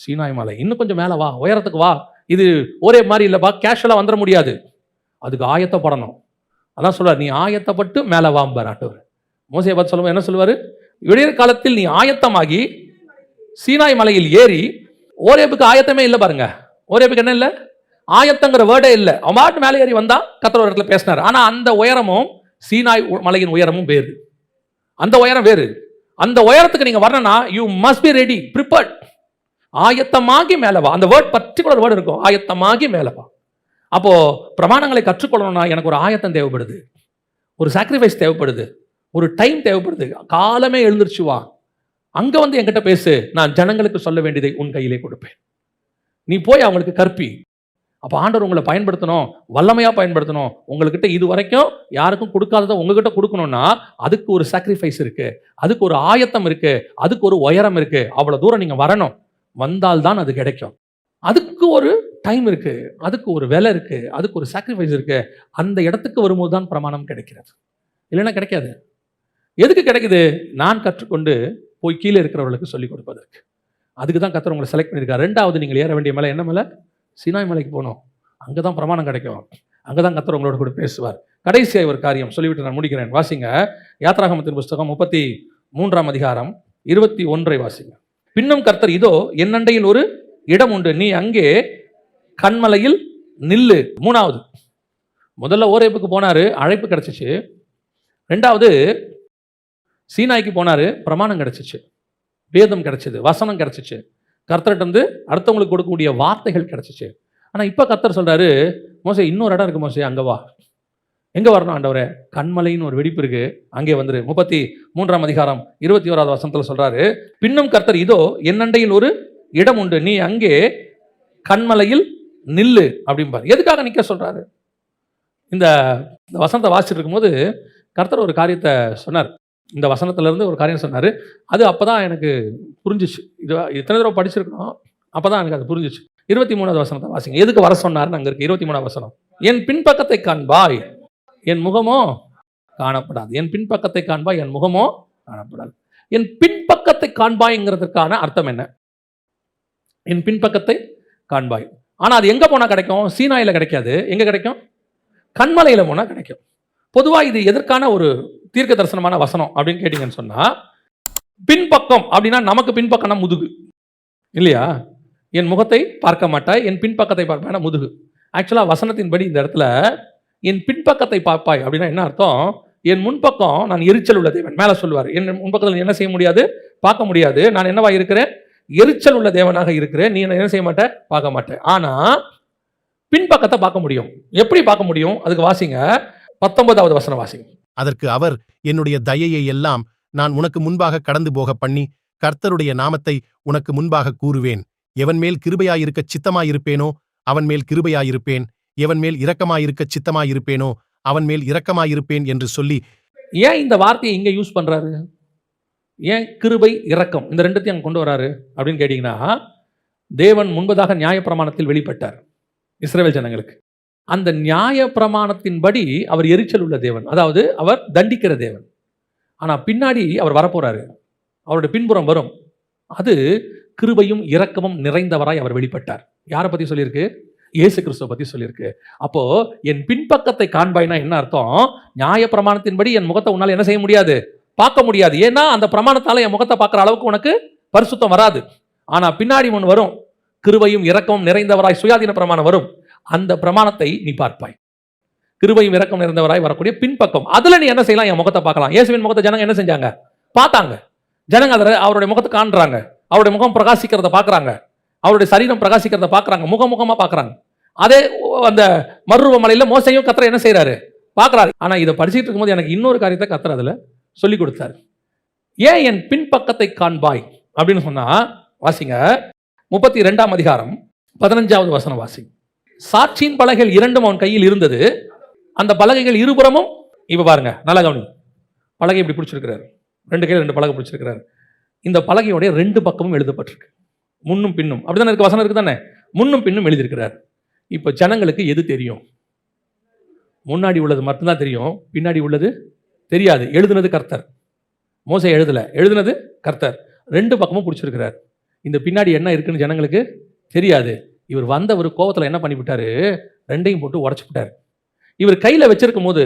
சீனாய் மலை. இன்னும் கொஞ்சம் மேலே வா, உயரத்துக்கு வா. இது ஒரே மாதிரி இல்லைப்பா, கேஷுவலாக வந்துட முடியாது. அதுக்கு ஆயத்தப்படணும். அதான் சொல்வார், நீ ஆயத்தப்பட்டு மேலே வாம்பார் ஆண்டவர். மோசேயை பார்த்து சொல்லுவோம், என்ன சொல்லுவார்? விடியற் காலத்தில் நீ ஆயத்தமாகி சீனாய் மலையில் ஏறி. ஓரேபுக்கு ஆயத்தமே இல்லை பாருங்க. ஓரேபுக்கு என்ன இல்லை? ஆயத்தங்கிற வேர்டே இல்லை. அவன் பாட்டு மேலே ஏறி வந்தா கர்த்தர் ஒரு இடத்துல பேசினார். ஆனால் அந்த உயரமும் சீனாய் மலையின் உயரமும் வேறு. அந்த உயரம் வேறு. அந்த உயரத்துக்கு நீங்க வரணும்னா you must be ready, prepared. ஆயத்தமாகி மேலே வா. அந்த வேர்ட் பர்டிகுலர் வேர்டு இருக்கும், ஆயத்தமாகி மேலே வா. அப்போ பிரமாணங்களை கற்றுக்கொள்ளணும்னா எனக்கு ஒரு ஆயத்தம் தேவைப்படுது, ஒரு சாக்ரிஃபைஸ் தேவைப்படுது, ஒரு டைம் தேவைப்படுது. காலமே எழுந்திருச்சு வா, அங்க வந்து என்கிட்ட பேசு, நான் ஜனங்களுக்கு சொல்ல வேண்டியதை உன் கையிலே கொடுப்பேன். நீ போய் அவங்களுக்கு கற்பி. அப்போ ஆண்டவர் உங்களை பயன்படுத்தணும், வல்லமையா பயன்படுத்தணும். உங்ககிட்ட இது வரைக்கும் யாருக்கும் கொடுக்காததை உங்ககிட்ட கொடுக்கணும்னா அதுக்கு ஒரு சாக்ரிஃபைஸ் இருக்கு, அதுக்கு ஒரு ஆயத்தம் இருக்கு, அதுக்கு ஒரு உயரம் இருக்கு. அவ்வளவு தூரம் நீங்க வரணும். வந்தால்தான் அது கிடைக்கும். அதுக்கு ஒரு டைம் இருக்கு, அதுக்கு ஒரு விலை இருக்கு, அதுக்கு ஒரு சாக்ரிஃபைஸ் இருக்கு. அந்த இடத்துக்கு வரும்போது தான் பிரமாணம் கிடைக்கிறது, இல்லைன்னா கிடைக்காது. எதுக்கு கிடைக்குது? நான் கற்றுக்கொண்டு போய் கீழே இருக்கிறவர்களுக்கு சொல்லிக் கொடுப்பதற்கு. அதுக்கு தான் கர்த்தர் உங்களை செலக்ட் பண்ணியிருக்காரு. 2வது நீங்கள் ஏற வேண்டிய மலை என்ன மலை? சீனாய் மலைக்கு போகணும். அங்கே தான் பிரமாணம் கிடைக்கும், அங்கே தான் கர்த்தர் உங்களோட கூட பேசுவார். கடைசியாக ஒரு காரியம் சொல்லிவிட்டு நான் முடிக்கிறேன். வாசிங்க, யாத்ராகமத்தின் புஸ்தகம் 33ஆம் அதிகாரம் 21 வாசிங்க. பின்னும் கர்த்தர், இதோ என் அண்டையில் ஒரு இடம் உண்டு, நீ அங்கே கண்மலையில் நில்லு. 3வது, முதல்ல ஓரேபுக்கு போனாரு, அழைப்பு கிடைச்சிச்சு. 2வது சீனாய்க்கு போனாரு, பிரமாணம் கிடைச்சிச்சு, வேதம் கிடைச்சிது, வசனம் கிடைச்சிச்சு, கர்த்தர்கிட்ட இருந்து அடுத்தவங்களுக்கு கொடுக்கக்கூடிய வார்த்தைகள் கிடைச்சிச்சு. ஆனால் இப்போ கர்த்தர் சொல்றாரு, மோசே இன்னொரு இடம் இருக்கு மோசே, அங்கே வா. எங்கே வரணும் ஆண்டவரே? கண்மலைன்னு ஒரு வெடிப்பு இருக்கு, அங்கே வந்துரு. 33ஆம் அதிகாரம் 21வது வசனத்தில் சொல்றாரு, பின்னும் கர்த்தர், இதோ என் அண்டையில் ஒரு இடம் உண்டு, நீ அங்கே கண்மலையில் நில்லு அப்படிம்பார். எதுக்காக நிற்க சொல்றாரு? இந்த வசனத்தை வாசிச்சுட்டு இருக்கும்போது கர்த்தர் ஒரு காரியத்தை சொன்னார். இந்த வசனத்திலிருந்து ஒரு காரியம் சொன்னார். அது அப்போ தான் எனக்கு புரிஞ்சிச்சு. இது எத்தனை தடவை படிச்சிருக்கணும், அப்போ தான் எனக்கு அது புரிஞ்சிச்சு. 23வது வசனத்தை வாசிங்க. எதுக்கு வர சொன்னார்னு அங்கே இருக்கு. 23ஆம் வசனம், என் பின்பக்கத்தை காண்பாய், என் முகமோ காணப்படாது. என் பின்பக்கத்தை காண்பாய், என் முகமோ காணப்படாது. என் பின்பக்கத்தை காண்பாய்ங்கிறதுக்கான அர்த்தம் என்ன? என் பின்பக்கத்தை காண்பாய். ஆனால் அது எங்கே போனால் கிடைக்கும்? சீனாயில் கிடைக்காது. எங்கே கிடைக்கும்? கண்மலையில் போனால் கிடைக்கும். பொதுவாக இது எதற்கான ஒரு தீர்க்க தரிசனமான வசனம் அப்படின்னு கேட்டிங்கன்னு சொன்னால், பின்பக்கம் அப்படின்னா நமக்கு பின்பக்கம்னா முதுகு இல்லையா? என் முகத்தை பார்க்க மாட்டாய், என் பின்பக்கத்தை பார்ப்பாய்னா முதுகு. ஆக்சுவலாக வசனத்தின்படி இந்த இடத்துல என் பின்பக்கத்தை பார்ப்பாய் அப்படின்னா என்ன அர்த்தம்? என் முன்பக்கம் நான் எரிச்சல் உள்ள தேவன். மேலே சொல்லுவார், என் முன்பக்கத்தில் என்ன செய்ய முடியாது, பார்க்க முடியாது. நான் என்னவா இருக்கிறேன்? எரிச்சல் உள்ள தேவனாக இருக்கிறேன். நீ என்ன செய்ய மாட்டேன்? பார்க்க மாட்டேன். ஆனா பின்பக்கத்தை பார்க்க முடியும். எப்படி பார்க்க முடியும்? அதுக்கு வாசிங்க 19வது வசனம் வாசிங்க. அதற்கு அவர், என்னுடைய தயையை எல்லாம் நான் உனக்கு முன்பாக கடந்து போக பண்ணி கர்த்தருடைய நாமத்தை உனக்கு முன்பாக கூறுவேன். எவன் மேல் கிருபையாயிருக்கச் சித்தமாயிருப்பேனோ அவன் மேல் கிருபையாயிருப்பேன், எவன் மேல் இரக்கமாயிருக்கச் சித்தமாயிருப்பேனோ அவன் மேல் இரக்கமாயிருப்பேன் என்று சொல்லி. ஏன் இந்த வார்த்தையை இங்க யூஸ் பண்றாரு? ஏன் கிருபை இரக்கம் இந்த ரெண்டுத்தையும் அங்க கொண்டு வராரு அப்படின்னு கேட்டீங்கன்னா, தேவன் முன்பதாக நியாயப்பிரமாணத்தில் வெளிப்பட்டார் இஸ்ரவேல் ஜனங்களுக்கு. அந்த நியாயப்பிரமாணத்தின்படி அவர் எரிச்சல் உள்ள தேவன், அதாவது அவர் தண்டிக்கிற தேவன். ஆனா பின்னாடி அவர் வரப்போறாரு, அவருடைய பின்புறம் வரும், அது கிருபையும் இரக்கமும் நிறைந்தவராய் அவர் வெளிப்பட்டார். யாரை பத்தி சொல்லியிருக்கு? இயேசு கிறிஸ்துவை பத்தி சொல்லியிருக்கு. அப்போ என் பின்பக்கத்தை காண்பாய்னா என்ன அர்த்தம்? நியாயப்பிரமாணத்தின்படி என் முகத்தை உன்னால என்ன செய்ய முடியாது, பார்க்க முடியாது. ஏன்னா அந்த பிரமாணத்தால என் முகத்தை பார்க்குற அளவுக்கு உனக்கு பரிசுத்தம் வராது. ஆனா பின்னாடி ஒன்று வரும், கிருபையும் இரக்கமும் நிறைந்தவராய் சுயாதீன பிரமாணம் வரும். அந்த பிரமாணத்தை நீ பார்ப்பாய். கிருபையும் இரக்கம் நிறைந்தவராய் வரக்கூடிய பின்பக்கம், அதுல நீ என்ன செய்யலாம்? என் முகத்தை பார்க்கலாம். இயேசுவின் முகத்தை ஜனங்க என்ன செஞ்சாங்க? பார்த்தாங்க. ஜனங்க அதில் அவருடைய முகத்தை காண்றாங்க, அவருடைய முகம் பிரகாசிக்கிறத பார்க்குறாங்க, அவருடைய சரீரம் பிரகாசிக்கிறத பார்க்குறாங்க, முகமுகமாக பார்க்குறாங்க. அதே அந்த மறுரூப மலையில் மோசையும் கர்த்தர் என்ன செய்கிறாரு? பார்க்குறாரு. ஆனால் இதை படிச்சுட்டு இருக்கும்போது எனக்கு இன்னொரு காரியத்தை கர்த்தர் அதில் சொல்லி கொடுத்தாரு. ஏன் என் பின்பக்கத்தை காண்பாய் அப்படின்னு சொன்னா, வாசிங்க 32ஆம் அதிகாரம் 15வது வசனம் வாசிங்க. சாட்சியின் பலகைகள் இரண்டும் அவன் கையில் இருந்தது, அந்த பலகைகள் இருபுறமும், இப்ப பாருங்க நல்லா கவனி, பலகை இப்படி பிடிச்சிருக்கிறாரு, ரெண்டு கையில் ரெண்டு பலகை பிடிச்சிருக்கிறாரு. இந்த பலகையோடைய ரெண்டு பக்கமும் எழுதப்பட்டிருக்கு, முன்னும் பின்னும். அப்படிதானே இருக்கு, வசனம் இருக்கு தானே, முன்னும் பின்னும் எழுதியிருக்கிறார். இப்ப ஜனங்களுக்கு எது தெரியும்? முன்னாடி உள்ளது மட்டும்தான் தெரியும், பின்னாடி உள்ளது தெரியாது. எழுதுனது கர்த்தர், மோசே எழுதல, எழுதுனது கர்த்தர். ரெண்டு பக்கமும் பிடிச்சிருக்கிறார். இந்த பின்னாடி என்ன இருக்குன்னு ஜனங்களுக்கு தெரியாது. இவர் வந்தவர் கோவத்தில் என்ன பண்ணிவிட்டாரு? ரெண்டையும் போட்டு உடச்சு விட்டார். இவர் கையில் வச்சிருக்கும் போது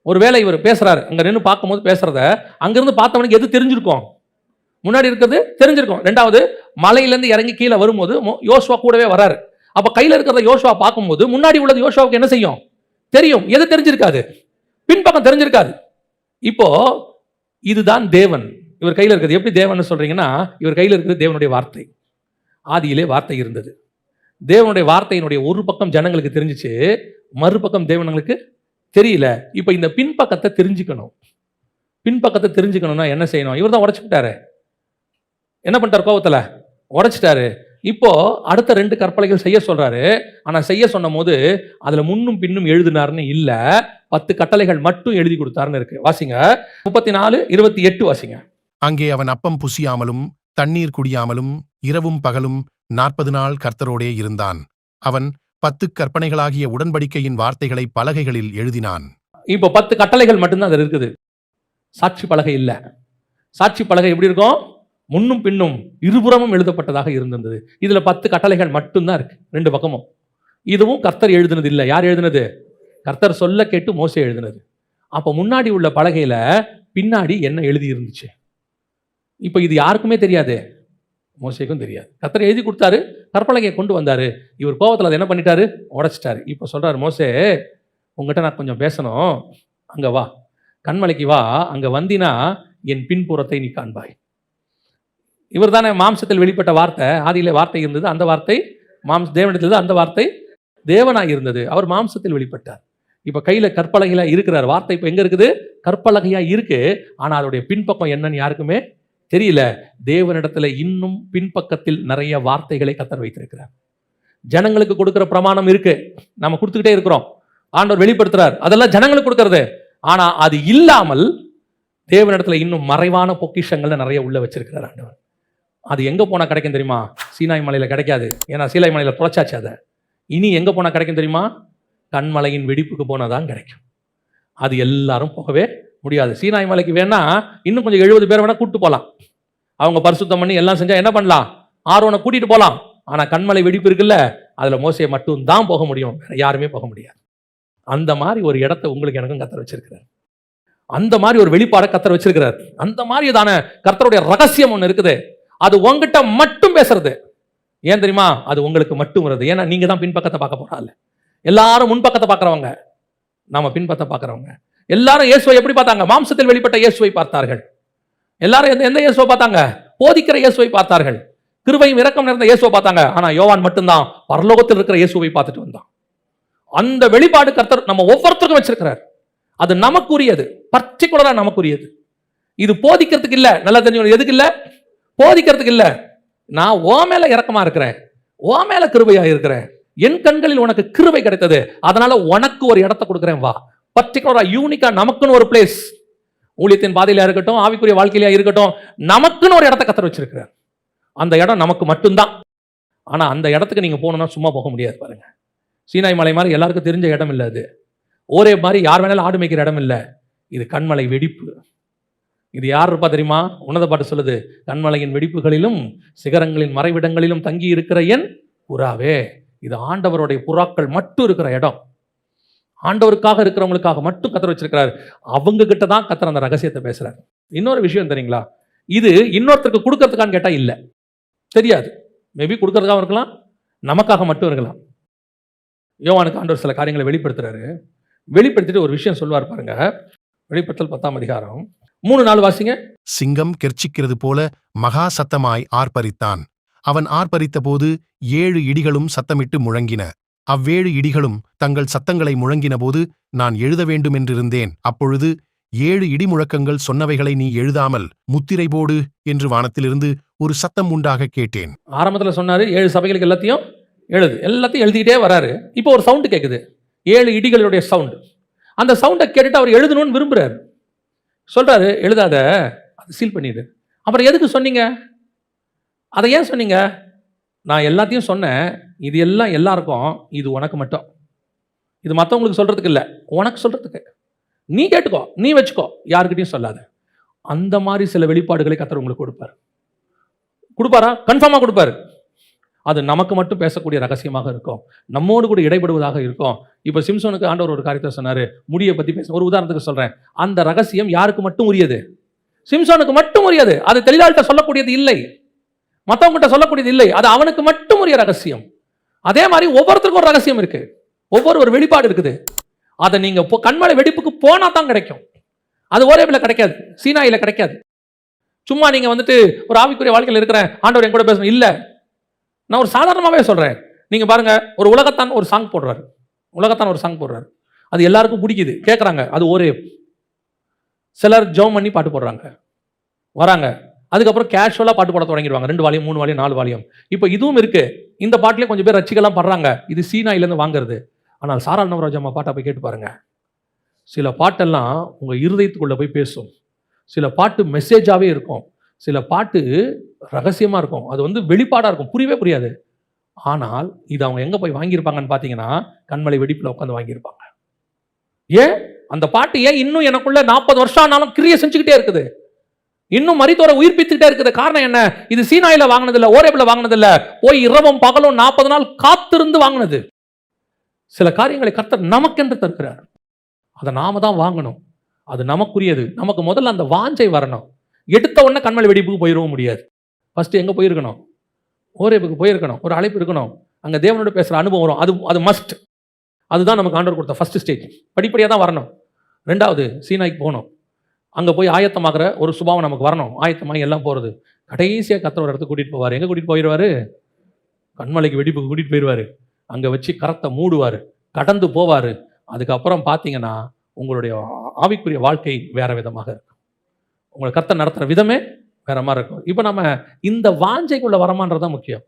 ஒருவேளை இவர் பேசுறாரு, அங்கே நின்று பார்க்கும்போது பேசுறத அங்கிருந்து பார்த்தவனுக்கு எது தெரிஞ்சிருக்கும்? முன்னாடி இருக்கிறது தெரிஞ்சிருக்கும். ரெண்டாவது, மலையிலேருந்து இறங்கி கீழே வரும்போது யோசுவா கூடவே வராரு. அப்போ கையில் இருக்கிறத யோசுவா பார்க்கும்போது முன்னாடி உள்ளது யோசுவாவுக்கு என்ன செய்யும்? தெரியும். எது தெரிஞ்சிருக்காது? பின்பக்கம் தெரிஞ்சிருக்காது. இப்போ இதுதான் தேவன். இவர் கையில் இருக்கிறது எப்படி தேவன் சொல்றீங்கன்னா, இவர் கையில் இருக்கிறது தேவனுடைய வார்த்தை. ஆதியிலே வார்த்தை இருந்தது. தேவனுடைய வார்த்தையினுடைய ஒரு பக்கம் ஜனங்களுக்கு தெரிஞ்சிச்சு, மறுபக்கம் தேவனுங்களுக்கு தெரியல. இப்போ இந்த பின்பக்கத்தை தெரிஞ்சுக்கணும். பின்பக்கத்தை தெரிஞ்சுக்கணும்னா என்ன செய்யணும்? இவர் தான் உடைச்சுட்டாரு. என்ன பண்ணிட்டார்? கோவத்தில் உடைச்சிட்டாரு. இப்போ அடுத்த ரெண்டு கற்பனைகள் செய்ய சொல்றாரு. ஆனா செய்ய சொன்ன போது அதுல முன்னும் பின்னும் எழுதினார்னு இல்ல, 10 கட்டளைகள் மட்டும் எழுதி கொடுத்தாருன்னு இருக்கு. வாசிங்க 34:28 வாசிங்க. அங்கே அவன் அப்பம் புசியாமலும் தண்ணீர் குடியாமலும் இரவும் பகலும் 40 நாள் கர்த்தரோடே இருந்தான். அவன் 10 கற்பனைகளாகிய உடன்படிக்கையின் வார்த்தைகளை பலகைகளில் எழுதினான். இப்போ 10 கட்டளைகள் மட்டும்தான் அது இருக்குது. சாட்சி பலகை இல்ல. சாட்சி பலகை எப்படி இருக்கும்? முன்னும் பின்னும் இருபுறமும் எழுதப்பட்டதாக இருந்தது. இதுல 10 கட்டளைகள் மட்டும்தான் இருக்கு, ரெண்டு பக்கமும். இதுவும் கர்த்தர் எழுதினது இல்லை. யார் எழுதினது? கர்த்தர் சொல்ல கேட்டு மோசே எழுதினது. அப்போ முன்னாடி உள்ள பலகையில பின்னாடி என்ன எழுதி இருந்துச்சு? இப்போ இது யாருக்குமே தெரியாது, மோசேக்கும் தெரியாது. கர்த்தர் எழுதி கொடுத்தாரு, கற்பலகையை கொண்டு வந்தாரு. இவர் கோபத்தில் அதை என்ன பண்ணிட்டாரு? உடைச்சிட்டாரு. இப்போ சொல்றாரு, மோசே உங்ககிட்ட நான் கொஞ்சம் பேசணும், அங்க வா, கண்மலைக்கு வா, அங்க வந்தினா என் பின்புறத்தை நீ காண்பாய். இவர் தானே மாம்சத்தில் வெளிப்பட்ட வார்த்தை. ஆதியிலே வார்த்தை இருந்தது, அந்த வார்த்தை தேவனிடத்தில், அந்த வார்த்தை தேவனாய் இருந்தது. அவர் மாம்சத்தில் வெளிப்பட்டார். இப்போ கையில கற்பலகையில இருக்கிறார். வார்த்தை இப்போ எங்க இருக்குது? கற்பலகையா இருக்கு. ஆனா அதோடைய பின்பக்கம் என்னன்னு யாருக்குமே தெரியல. தேவனிடத்துல இன்னும் பின்பக்கத்தில் நிறைய வார்த்தைகளை கர்த்தர் வைத்திருக்கிறார். ஜனங்களுக்கு கொடுக்கிற பிரமாணம் இருக்கு, நம்ம கொடுத்துக்கிட்டே இருக்கிறோம். ஆண்டவர் வெளிப்படுத்துறார், அதெல்லாம் ஜனங்களுக்கு கொடுக்கறது. ஆனா அது இல்லாமல் தேவனிடத்துல இன்னும் மறைவான பொக்கிஷங்கள்ல நிறைய உள்ள வச்சிருக்கிறார் ஆண்டவர். அது எங்க போனா கிடைக்கும் தெரியுமா? சீனாய் மலையில கிடைக்காது, ஏன்னா சீனாய் மலையில தொலைச்சாச்சு. அதை இனி எங்க போனா கிடைக்கும் தெரியுமா? கண்மலையின் வெடிப்புக்கு போனாதான் கிடைக்கும். அது எல்லாரும் போகவே முடியாது. சீனாய் மலைக்கு வேணா இன்னும் கொஞ்சம் 70 பேர் வேணா கூப்பிட்டு போகலாம். அவங்க பரிசுத்தம் பண்ணி எல்லாம் செஞ்சா என்ன பண்ணலாம்? ஆரோனை கூட்டிட்டு போகலாம். ஆனா கண்மலை வெடிப்பு இருக்குல்ல, அதுல மோசே மட்டும் தான் போக முடியும், வேற யாருமே போக முடியாது. அந்த மாதிரி ஒரு இடத்தை உங்களுக்கு எனக்கும் கர்த்தர் வச்சிருக்கிறார். அந்த மாதிரி ஒரு வெளிப்பாடை கர்த்தர் வச்சிருக்கிறார். அந்த மாதிரிதான கர்த்தருடைய ரகசியம் ஒன்று இருக்குது. அது உங்ககிட்ட மட்டும் பேசுறது. ஏன் தெரியுமா? அது உங்களுக்கு மட்டும் வருது. ஏன்னா நீங்க தான் பின்பக்கத்தை பார்க்க போறாள். எல்லாரும் முன்பக்கத்தை பார்க்கறவங்க, நாம பின்பக்கத்தை பார்க்கறவங்க. எல்லாரும் இயேசுவை எப்படி பார்த்தாங்க? மாம்சத்தில் வெளிப்பட்ட இயேசுவை பார்த்தார்கள். எல்லாரும் எந்த இயேசுவை பார்த்தாங்க? போதிக்கிற இயேசுவை பார்த்தார்கள். கிருபையும் இரக்கம் நிறைந்த இயேசுவை பார்த்தாங்க. ஆனா யோவான் மட்டும்தான் பரலோகத்தில் இருக்கிற இயேசுவை பார்த்துட்டு வந்தான். அந்த வெளிப்பாடு கர்த்தர் நம்ம ஒவ்வொருத்தருக்கும் வச்சிருக்கிறார். அது நமக்குரியது, பர்டிகுலரா நமக்குரியது. இது போதிக்கிறதுக்கு இல்ல. நல்லா தெரிஞ்சு எதுக்கு இல்ல? போதிக்கிறதுக்கு இல்ல. நான் ஓ மேல இரக்கமா இருக்கிறேன், ஓ மேல கிருபையா இருக்கிறேன், என் கண்களில் உனக்கு கிருபை கிடைத்தது, அதனால உனக்கு ஒரு இடத்தை கொடுக்குறேன் வா. பர்டிகுலரா யூனிக்கா நமக்குன்னு ஒரு பிளேஸ், ஊழியத்தின் பாதையில இருக்கட்டும், ஆவிக்குரிய வாழ்க்கையில இருக்கட்டும், நமக்குன்னு ஒரு இடத்தை கர்த்தர் வச்சிருக்கிறார். அந்த இடம் நமக்கு மட்டும்தான். ஆனா அந்த இடத்துக்கு நீங்க போகணும்னா சும்மா போக முடியாது. பாருங்க, சீனாய் மலை மாதிரி எல்லாருக்கும் தெரிஞ்ச இடம் இல்லை. அது ஒரே மாதிரி யார் வேணாலும் ஆடு மேய்க்கிற இடம் இல்லை. இது கண்மலை வெடிப்பு. இது யார் இருப்பா தெரியுமா? உன்னத பாட்டு சொல்லுது, கண்மலையின் வெடிப்புகளிலும் சிகரங்களின் மறைவிடங்களிலும் தங்கி இருக்கிற என் புறாவே. இது ஆண்டவருடைய புறாக்கள் மட்டும் இருக்கிற இடம். ஆண்டவருக்காக இருக்கிறவங்களுக்காக மட்டும் கர்த்தர் வச்சிருக்கிறார். அவங்க கிட்ட தான் கர்த்தர் அந்த ரகசியத்தை பேசுறாரு. இன்னொரு விஷயம் தெரியுங்களா? இது இன்னொருத்தருக்கு கொடுக்கறதுக்கான்னு கேட்டா இல்ல, தெரியாது. மேபி கொடுக்கறதுக்காக இருக்கலாம், நமக்காக மட்டும் இருக்கலாம். யோவானுக்கு ஆண்டவர் சில காரியங்களை வெளிப்படுத்துறாரு. வெளிப்படுத்திட்டு ஒரு விஷயம் சொல்வார் பாருங்க. வெளிப்படுத்தல் 10ஆம் அதிகாரம் 3-4 வாசிங்க. சிங்கம் கெர்ச்சிக்கிறது போல மகா சத்தமாய் ஆர்ப்பரித்தான். அவன் ஆர்ப்பரித்த போது 7 இடிகளும் சத்தமிட்டு முழங்கின. அவ்வேழு இடிகளும் தங்கள் சத்தங்களை முழங்கின போது நான் எழுத வேண்டுமென்றிருந்தேன். அப்பொழுது 7 இடிமுழக்கங்கள் சொன்னவைகளை நீ எழுதாமல் முத்திரை போடு என்று வானத்திலிருந்து ஒரு சத்தம் உண்டாக கேட்டேன். ஆரம்பத்தில் சொன்னாரு 7 சபைகளுக்கு எல்லாத்தையும் எழுது, எல்லாத்தையும் எழுதிக்கிட்டே வராரு. இப்போ ஒரு சவுண்டு கேட்குது, 7 இடிகளுடைய சவுண்டு. அந்த சவுண்டை கேட்டுட்டு அவர் எழுதணும்னு விரும்புறாரு. சொல்றாரு, எழுதாத, அதை சீல் பண்ணிடு. அப்புறம் எதுக்கு சொன்னீங்க? அதை ஏன் சொன்னீங்க? நான் எல்லாத்தையும் சொன்னேன், இது எல்லாம் எல்லாருக்கும், இது உனக்கு மட்டும். இது மற்றவங்களுக்கு சொல்றதுக்கு இல்லை, உனக்கு சொல்றதுக்கு. நீ கேட்டுக்கோ, நீ வச்சுக்கோ, யாருக்கிட்டையும் சொல்லாத. அந்த மாதிரி சில வெளிப்பாடுகளை கர்த்தர் உங்களுக்கு கொடுப்பார். கொடுப்பாரா? கன்ஃபார்மா கொடுப்பாரு. அது நமக்கு மட்டும் பேசக்கூடிய ரகசியமாக இருக்கும், நம்மோடு கூட இடைபடுவதாக இருக்கும். இப்போ சிம்சோனுக்கு ஆண்டவர் ஒரு காரியத்தை சொன்னாரு, முடியை பத்தி பேச. ஒரு உதாரணத்துக்கு சொல்றேன். அந்த ரகசியம் யாருக்கு மட்டும் உரியது? சிம்சோனுக்கு மட்டும் உரியது. அது தெளிவாள்கிட்ட சொல்லக்கூடியது இல்லை, மற்றவங்கிட்ட சொல்லக்கூடியது இல்லை. அது அவனுக்கு மட்டும் உரிய ரகசியம். அதே மாதிரி ஒவ்வொருத்தருக்கும் ஒரு ரகசியம் இருக்கு, ஒரு வெளிப்பாடு இருக்குது. அதை நீங்க கண்மலை வெடிப்புக்கு போனா தான் கிடைக்கும். அது ஓரேபில் கிடைக்காது, சீனாயில கிடைக்காது. சும்மா நீங்க வந்துட்டு ஒரு ஆவிக்குரிய வாழ்க்கையில் இருக்கிறேன், ஆண்டவர் என் கூட பேசணும் இல்ல. நான் ஒரு சாதாரணமாகவே சொல்றேன். நீங்க பாருங்க, ஒரு உலகத்தான் ஒரு சாங் போடுறாரு, அது எல்லாருக்கும் பிடிக்குது, கேட்குறாங்க. அது ஒரே சிலர் ஜெபம் பண்ணி பாட்டு போடுறாங்க, வராங்க. அதுக்கப்புறம் கேஷுவலாக பாட்டு போட தொடங்கிடுவாங்க. 2 வால்யூம் 3 வால்யூம் 4 வால்யூம். இப்போ இதுவும் இருக்கு. இந்த பாட்டிலே கொஞ்சம் பேர் ரசிக்கலாம் படுறாங்க. இது சீனாயிலேருந்து வாங்குறது. ஆனால் சாராள் நவராஜ் அம்மா பாட்டை போய் கேட்டு பாருங்க. சில பாட்டெல்லாம் உங்க இருதயத்துக்குள்ள போய் பேசும். சில பாட்டு மெசேஜாவே இருக்கும், சில பாட்டு ரகசியமா இருக்கும். அது வந்து வெளிப்பாடா இருக்கும், புரியவே புரியாது. ஆனால் இது அவங்க எங்க போய் வாங்கியிருப்பாங்கன்னு பார்த்தீங்கன்னா, கண்மலை வெடிப்பில் உட்காந்து வாங்கியிருப்பாங்க. ஏன் அந்த பாட்டு ஏன் இன்னும் எனக்குள்ள 40 வருஷம் ஆனாலும் கிரியை செஞ்சுக்கிட்டே இருக்குது, இன்னும் மரித்தோரை உயிர்ப்பித்துக்கிட்டே இருக்குது? காரணம் என்ன? இது சீனாயில வாங்கினதில்ல, ஓரேபில் வாங்கினதில்ல, போய் இரவும் பகலும் 40 நாள் காத்திருந்து வாங்கினது. சில காரியங்களை கர்த்தர் நமக்கென்று தருகிறார், அதை நாம தான் வாங்கணும். அது நமக்குரியது. நமக்கு முதல்ல அந்த வாஞ்சை வரணும். எடுத்த உடனே கண்மலை வெடிப்புக்கு போயிடவும் முடியாது. ஃபர்ஸ்ட் எங்க போயிருக்கணும்? ஓரேபுக்கு போயிருக்கணும், ஒரு அழைப்பு இருக்கணும், அங்க தேவனோட பேசுற அனுபவம் வரும். அது மஸ்ட். அதுதான் நமக்கு ஆண்டவர் கொடுத்த ஃபர்ஸ்ட் ஸ்டேஜ். படிப்படியாக தான் வரணும். 2வது சீனாய்க்கு போகணும், அங்கே போய் ஆயத்தமாகிற ஒரு சுபாவம் நமக்கு வரணும். ஆயத்தமாகி எல்லாம் போகிறது. கடைசியாக கர்த்தர் ஒரு இடத்துக்கு கூட்டிகிட்டு போவார். எங்கே கூட்டிகிட்டு போயிடுவார்? கண்மலைக்கு வெடிப்புக்கு கூட்டிகிட்டு போயிடுவார். அங்கே வச்சு கரத்தை மூடுவார், கடந்து போவார். அதுக்கப்புறம் பார்த்தீங்கன்னா உங்களுடைய ஆவிக்குரிய வாழ்க்கை வேற விதமாக இருக்கும். உங்களை கர்த்தர் நடத்துகிற விதமே வேற மாதிரி இருக்கும். இப்போ நம்ம இந்த வாஞ்சைக்குள்ள வரமான்றது தான் முக்கியம்.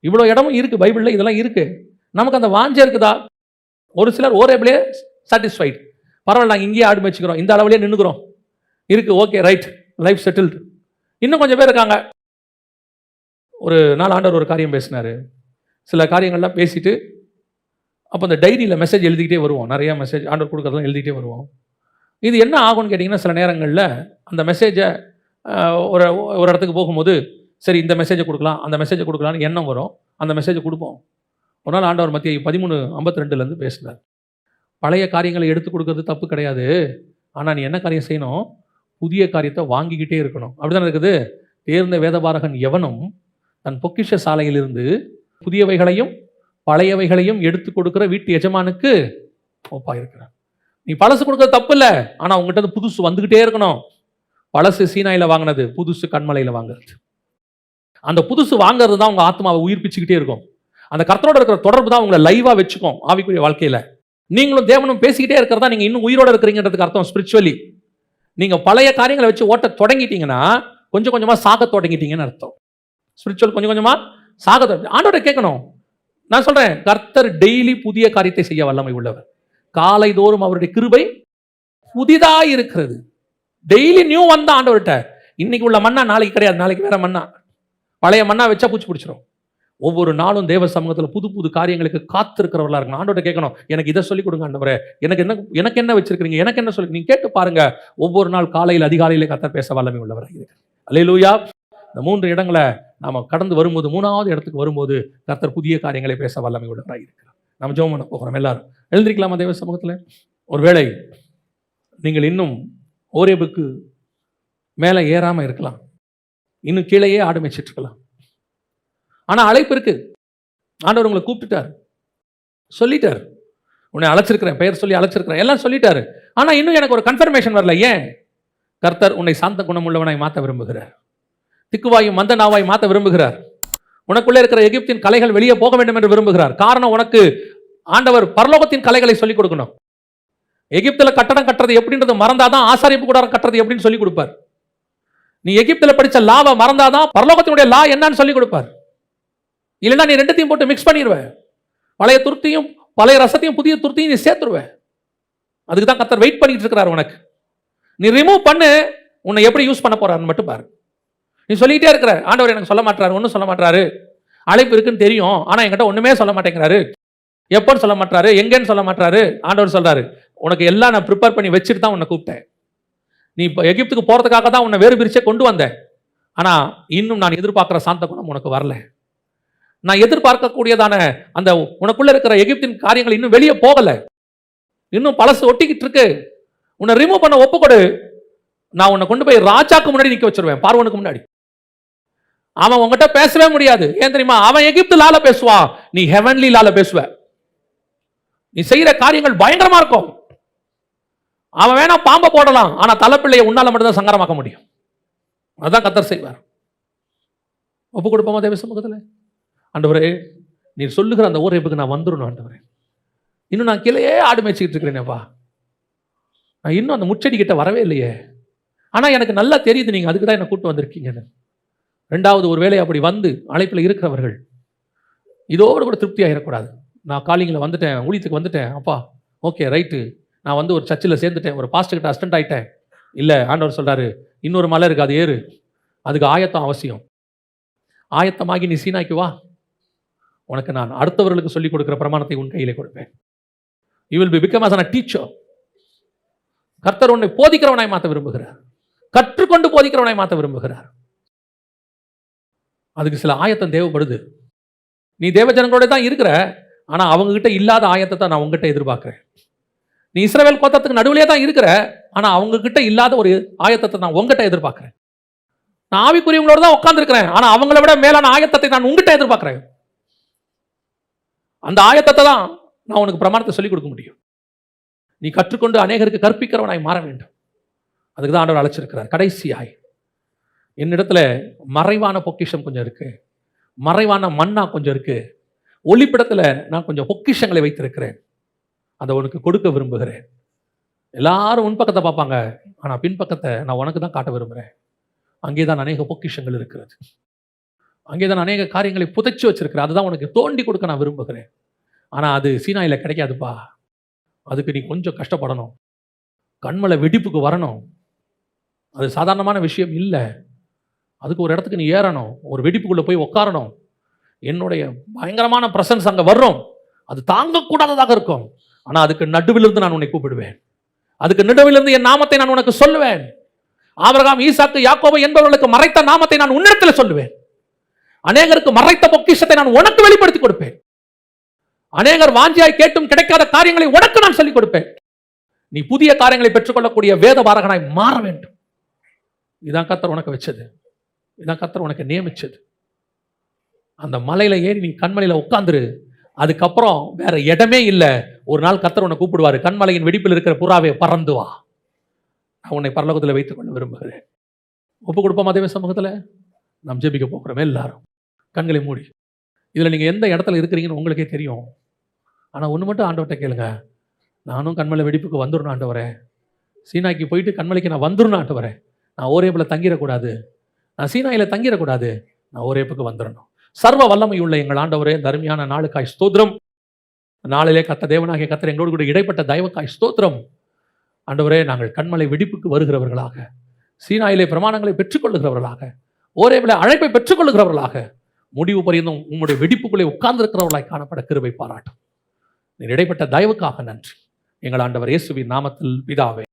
இவ்வளோ இடமும் இருக்குது பைபிளில், இதெல்லாம் இருக்குது. நமக்கு அந்த வாஞ்சை இருக்குதா? ஒரு சிலர் ஓரேபிளே சாட்டிஸ்ஃபைடு, பரவாயில்ல நாங்கள் இங்கேயே ஆடு மேய்ச்சிக்கிறோம், இந்த அளவுலேயே நின்றுக்கிறோம், இருக்கு, ஓகே ரைட், லைஃப் செட்டில்டு. இன்னும் கொஞ்சம் பேர் இருக்காங்க. ஒரு நாள் ஆண்டவர் ஒரு காரியம் பேசினார். சில காரியங்கள்லாம் பேசிட்டு அப்போ அந்த டைரியில் மெசேஜ் எழுதிக்கிட்டே வருவோம். நிறையா மெசேஜ் ஆண்டவர் கொடுக்குறதெல்லாம் எழுதிக்கிட்டே வருவோம். இது என்ன ஆகும்னு கேட்டிங்கன்னா, சில நேரங்களில் அந்த மெசேஜை ஒரு இடத்துக்கு போகும்போது சரி இந்த மெசேஜை கொடுக்கலாம், அந்த மெசேஜை கொடுக்கலான்னு எண்ணம் வரும். அந்த மெசேஜை கொடுப்போம். ஒரு நாள் ஆண்டவர் மத்திய 13:52 பேசினார். பழைய காரியங்களை எடுத்து கொடுக்கறது தப்பு கிடையாது, ஆனா நீ என்ன காரியம் செய்யணும்? புதிய காரியத்தை வாங்கிக்கிட்டே இருக்கணும். அப்படிதானே இருக்குது. தேர்ந்த வேதபாரகன் எவனும் தன் பொக்கிஷ சாலையிலிருந்து புதியவைகளையும் பழையவைகளையும் எடுத்து கொடுக்கிற வீட்டு எஜமானுக்கு ஒப்பா இருக்கிறான். நீ பழசு கொடுக்கறது தப்பு இல்லை, ஆனா உங்ககிட்ட புதுசு வந்துகிட்டே இருக்கணும். பழசு சீனாயில வாங்கினது, புதுசு கண்மலையில வாங்குறது. அந்த புதுசு வாங்குறது தான் உங்க ஆத்மாவை உயிர்ப்பிச்சுக்கிட்டே இருக்கும். அந்த கர்த்தரோட இருக்கிற தொடர்பு தான் உங்களை லைவா வச்சுக்கும் ஆவிக்குரிய வாழ்க்கையில. நீங்களும் தேவனும் பேசிக்கிட்டே இருக்கிறதா நீங்க இன்னும் உயிரோட இருக்கிறீங்கன்றதுக்கு அர்த்தம். ஸ்பிரிச்சுவலி நீங்க பழைய காரியங்களை வச்சு ஓட்ட தொடங்கிட்டீங்கன்னா கொஞ்சம் கொஞ்சமா சாக தொடங்கிட்டீங்கன்னு அர்த்தம். ஸ்பிரிச்சுவல் கொஞ்சம் கொஞ்சமா சாக ஆண்டோட கேட்கணும். நான் சொல்றேன், கர்த்தர் டெய்லி புதிய காரியத்தை செய்ய வல்லமை உள்ளவர். காலை தோறும் அவருடைய கிருபை புதிதா இருக்கிறது. டெய்லி நியூ வந்தா ஆண்டவர்கிட்ட. இன்னைக்கு உள்ள மண்ணா நாளைக்கு கிடையாது, நாளைக்கு வேற மண்ணா. பழைய மண்ணா வச்சா பூச்சி பிடிச்சிரும். ஒவ்வொரு நாளும் தேவ சமூகத்தில் புது புது காரியங்களுக்கு காத்திருக்கிறவர்களா இருக்கணும். ஆண்டவர்கிட்ட கேட்கணும், எனக்கு இதை சொல்லிக் கொடுங்க ஆண்டவரே, எனக்கு என்ன வச்சிருக்கீங்க, எனக்கு என்ன சொல்லி. நீங்க கேட்டு பாருங்க. ஒவ்வொரு நாள் காலையில் அதிகாலையிலே கர்த்தர் பேச வல்லமை உள்ளவராக இருக்கு. அல்லேலூயா. இந்த 3 இடங்களை நாம கடந்து வரும்போது 3வது இடத்துக்கு வரும்போது கர்த்தர் புதிய காரியங்களை பேச வல்லமை உள்ளவராக இருக்கிறார். நம்ம ஜெபம் பண்ண போகிறோம். எல்லாரும் எழுந்திருக்கலாமா தேவ சமூகத்தில்? ஒருவேளை நீங்கள் இன்னும் ஓரேபுக்கு மேலே ஏறாம இருக்கலாம், இன்னும் கீழேயே ஆடு மேய்ச்சிட்டு இருக்கலாம். ஆனா அழைப்பு இருக்கு. ஆண்டவர் உங்களை கூப்பிட்டுட்டார், சொல்லிட்டார், உன்னை அழைச்சிருக்கிறேன், பெயர் சொல்லி அழைச்சிருக்கிறேன், எல்லாம் சொல்லிட்டாரு. ஆனா இன்னும் எனக்கு ஒரு கன்ஃபர்மேஷன் வரல. ஏன்? கர்த்தர் உன்னை சாந்த குணம் உள்ளவனாய் மாற்ற விரும்புகிறார். திக்குவாயும் மந்த நாவாய் மாற்ற விரும்புகிறார். உனக்குள்ளே இருக்கிற எகிப்தின் கலைகள் வெளியே போக வேண்டும் என்று விரும்புகிறார். காரணம், உனக்கு ஆண்டவர் பரலோகத்தின் கலைகளை சொல்லிக் கொடுக்கணும். எகிப்தில் கட்டடம் கட்டுறது எப்படின்றது மறந்தாதான் ஆசாரிப்பு கூடாரம் கட்டுறது எப்படின்னு சொல்லி கொடுப்பார். நீ எகிப்தில் படிச்ச லாவை மறந்தாதான் பரலோகத்தினுடைய லா என்னன்னு சொல்லி கொடுப்பார். இல்லைன்னா நீ ரெண்டுத்தையும் போட்டு மிக்ஸ் பண்ணிடுவேன். பழைய துருத்தியும் பழைய ரசத்தையும் புதிய துருத்தியும் நீ சேர்த்துருவேன். அதுக்கு தான் கர்த்தர் வெயிட் பண்ணிட்டு இருக்கிறார் உனக்கு. நீ ரிமூவ் பண்ணு, உன்னை எப்படி யூஸ் பண்ண போறாருன்னு மட்டும் பாரு. நீ சொல்லிட்டே இருக்கிற, ஆண்டவர் எனக்கு சொல்ல மாட்டாரு, ஒன்றும் சொல்ல மாட்டாரு, அழைப்பு இருக்குன்னு தெரியும், ஆனா என்கிட்ட ஒண்ணுமே சொல்ல மாட்டேங்கிறாரு, எப்போன்னு சொல்ல மாட்டாரு, எங்கன்னு சொல்ல மாட்டாரு. ஆண்டவர் சொல்றாரு, உனக்கு எல்லாம் நான் ப்ரிப்பேர் பண்ணி வச்சுட்டு தான் உன்னை கூப்பிட்டேன். நீ இப்போ எகிப்துக்கு போறதுக்காக தான் உன்னை வேறு பிரிச்சே கொண்டு வந்தேன். ஆனா இன்னும் நான் எதிர்பார்க்கிற சாந்த குணம் உனக்கு வரல. நான் எதிர்பார்க்கக்கூடியதான அந்த உனக்குள்ள இருக்கிற எகிப்தின் காரியங்கள் இன்னும் வெளியே போகல, இன்னும் பழசு ஒட்டிக்கிட்டு இருக்கு. உன்னை ரிமூவ் பண்ண ஒப்புக்கொடு. நான் உன்னை கொண்டு போய் ராஜாக்கு முன்னாடி நிக்க வச்சிருவேன், பார்வோனுக்கு முன்னாடி. அவன் உங்ககிட்ட பேசவே முடியாது. ஏன் தெரியுமா? அவன் எகிப்து லால பேசுவான், நீ ஹெவன்லி லால பேசுவ. நீ செய்யற காரியங்கள் பயங்கரமா இருக்கும். அவன் வேணா பாம்பை போடலாம், ஆனா தலைப்பிள்ளையை உன்னால மட்டும் தான் சங்கரமாக்க முடியும். அதான் கர்த்தர் செய்வார். ஒப்பு கொடுப்போமா தேவ சமூகத்தில்? ஆண்டவரே, நீ சொல்லுகிற அந்த ஓரேபுக்கு நான் வந்துடணும் ஆண்டவரே. இன்னும் நான் கீழே ஆடு மேய்ச்சிக்கிட்டு இருக்கிறேனேப்பா, நான் இன்னும் அந்த முச்செடி கிட்ட வரவே இல்லையே. ஆனா எனக்கு நல்லா தெரியுது நீங்க அதுக்கு தான் என்னை கூப்பிட்டு வந்திருக்கீங்கன்னு. 2வது, ஒரு வேளை அப்படி வந்து அழைப்பில் இருக்கிறவர்கள் இதோடு கூட திருப்தி ஆகிடக்கூடாது. நான் காலிங்கில் வந்துட்டேன், ஊழியத்துக்கு வந்துட்டேன், அப்பா ஓகே ரைட்டு, நான் வந்து ஒரு சர்ச்சில் சேர்ந்துட்டேன், ஒரு பாஸ்டர் கிட்ட அசிஸ்டன்ட் ஆகிட்டேன். இல்லை, ஆண்டவர் சொல்றாரு, இன்னொரு மலை இருக்கு, அது ஏறு. அதுக்கு ஆயத்தம் அவசியம். ஆயத்தமாகி நீ சீனாய்க்கு வா, உனக்கு நான் அடுத்தவர்களுக்கு சொல்லிக் கொடுக்கிற பிரமாணத்தை உன் கையிலே கொடுப்பேன். You will be become as a teacher. கர்த்தர் உன்னை போதிக்கிறவனாய் மாற்ற விரும்புகிறார், கற்றுக்கொண்டு போதிக்கிறவனாய் மாற்ற விரும்புகிறார். அதுக்கு சில ஆயத்தம் தேவைப்படுது. நீ தேவஜனங்களோட தான் இருக்கிற, ஆனா அவங்க கிட்ட இல்லாத ஆயத்தத்தை நான் உங்ககிட்ட எதிர்பார்க்கிறேன். நீ இஸ்ரவேல் கோத்திரத்துக்கு நடுவிலே தான் இருக்கிற, ஆனா அவங்க கிட்ட இல்லாத ஒரு ஆயத்தத்தை நான் உங்ககிட்ட எதிர்பார்க்கிறேன். நான் ஆவிக்குரியவங்களோட தான் உட்கார்ந்து இருக்கிறேன், ஆனா அவங்கள விட மேலான ஆயத்தத்தை நான் உங்ககிட்ட எதிர்பார்க்கிறேன். அந்த ஆயத்தத்தை தான் நான் உனக்கு பிரமாணத்தை சொல்லிக் கொடுக்க முடியும். நீ கற்றுக்கொண்டு அநேகருக்கு கற்பிக்கிறவனாய் மாற வேண்டும். அதுக்கு தான் ஆண்டவர் அழைச்சிருக்கிறார். கடைசியாய், என்னிடத்துல மறைவான பொக்கிஷம் கொஞ்சம் இருக்கு, மறைவான மண்ணா கொஞ்சம் இருக்கு, ஒளிப்பிடத்துல நான் கொஞ்சம் பொக்கிஷங்களை வைத்திருக்கிறேன், அதை உனக்கு கொடுக்க விரும்புகிறேன். எல்லாரும் உன் பக்கத்தை பார்ப்பாங்க, ஆனா பின்பக்கத்தை நான் உனக்கு தான் காட்ட விரும்புகிறேன். அங்கேதான் அநேக பொக்கிஷங்கள் இருக்கிறது, அங்கேதான் அநேக காரியங்களை புதைச்சி வச்சிருக்கிறேன், அதுதான் உனக்கு தோண்டி கொடுக்க நான் விரும்புகிறேன். ஆனா அது சீனாயில கிடைக்காதுப்பா. அதுக்கு நீ கொஞ்சம் கஷ்டப்படணும், கண்மலை வெடிப்புக்கு வரணும். அது சாதாரணமான விஷயம் இல்லை. அதுக்கு ஒரு இடத்துக்கு நீ ஏறணும், ஒரு வெடிப்புக்குள்ள போய் உட்காரணும். என்னுடைய பயங்கரமான பிரசன்ஸ் அங்க வர்றோம், அது தாங்கக்கூடாததாக இருக்கும். ஆனா அதுக்கு நடுவிலிருந்து நான் உன்னை கூப்பிடுவேன், அதுக்கு நடுவிலிருந்து என் நாமத்தை நான் உனக்கு சொல்லுவேன். ஆபிரகாம், ஈசாக்கு, யாக்கோபு என்பவர்களுக்கு மறைத்த நாமத்தை நான் உன்னிடத்தில் சொல்லுவேன். அநேகருக்கு மறைத்த பொக்கிஷத்தை நான் உனக்கு வெளிப்படுத்தி கொடுப்பேன். அநேகர் வாஞ்சியாய் கேட்டும் கிடைக்காத காரியங்களை உனக்கு நான் சொல்லிக் கொடுப்பேன். நீ புதிய காரியங்களை பெற்றுக்கொள்ளக்கூடிய வேத பாரகனாய் மாற வேண்டும். இதான் கர்த்தர் உனக்கு வச்சது, இதான் கர்த்தர் உனக்கு நியமிச்சது. அந்த மலையில ஏறி நீ கண்மலையில உட்கார்ந்துரு. அதுக்கப்புறம் வேற இடமே இல்லை. ஒரு நாள் கர்த்தர் உன்னை கூப்பிடுவாரு, கண்மலையின் வெடிப்பில் இருக்கிற புறாவே பறந்து வா, நான் உன்னை பரலோகத்தில் வைத்துக் கொள்ள விரும்புகிறேன். ஒப்பு கொடுப்போம் அதே சமூகத்தில். நாம் ஜெபிக்க போகிறோம். எல்லாரும் கண்களை மூடி. இதுல நீங்க எந்த இடத்துல இருக்கிறீங்கன்னு உங்களுக்கே தெரியும். ஆனா ஒண்ணு மட்டும் ஆண்டவர்கிட்ட கேளுங்க, நானும் கண்மலை வெடிப்புக்கு வந்துடணும் ஆண்டவரே. சீனாய்க்கு போயிட்டு கண்மலைக்கு நான் வந்துடணும் ஆண்டவரே. நான் ஓரேபில் தங்கிடக்கூடாது, நான் சீனாயில தங்கிடக்கூடாது, நான் ஓரேப்புக்கு வந்துடணும். சர்வ வல்லமை உள்ள எங்கள் ஆண்டவரே, இந்த அருமையான நாளுக்காய் ஸ்தோத்திரம். நாளிலே கர்த்தர் தேவனாகிய கர்த்தர் எங்களோடு கூட இடைப்பட்ட தயவுக்காய் ஸ்தோத்திரம். ஆண்டவரே, நாங்கள் கண்மலை வெடிப்புக்கு வருகிறவர்களாக, சீனாயிலே பிரமாணங்களை பெற்றுக்கொள்ளுகிறவர்களாக, ஓரேபிலே அழைப்பை பெற்றுக்கொள்ளுகிறவர்களாக, முடிவு பரியந்தம் உங்களுடைய வெடிப்புக்குள்ளே உட்கார்ந்து இருக்கிறவர்களாய் காணப்பட கிருபை பாராட்டும். நீர் இடைப்பட்ட தயவுக்காக நன்றி. எங்கள் ஆண்டவர் இயேசுவின் நாமத்தில் பிதாவே.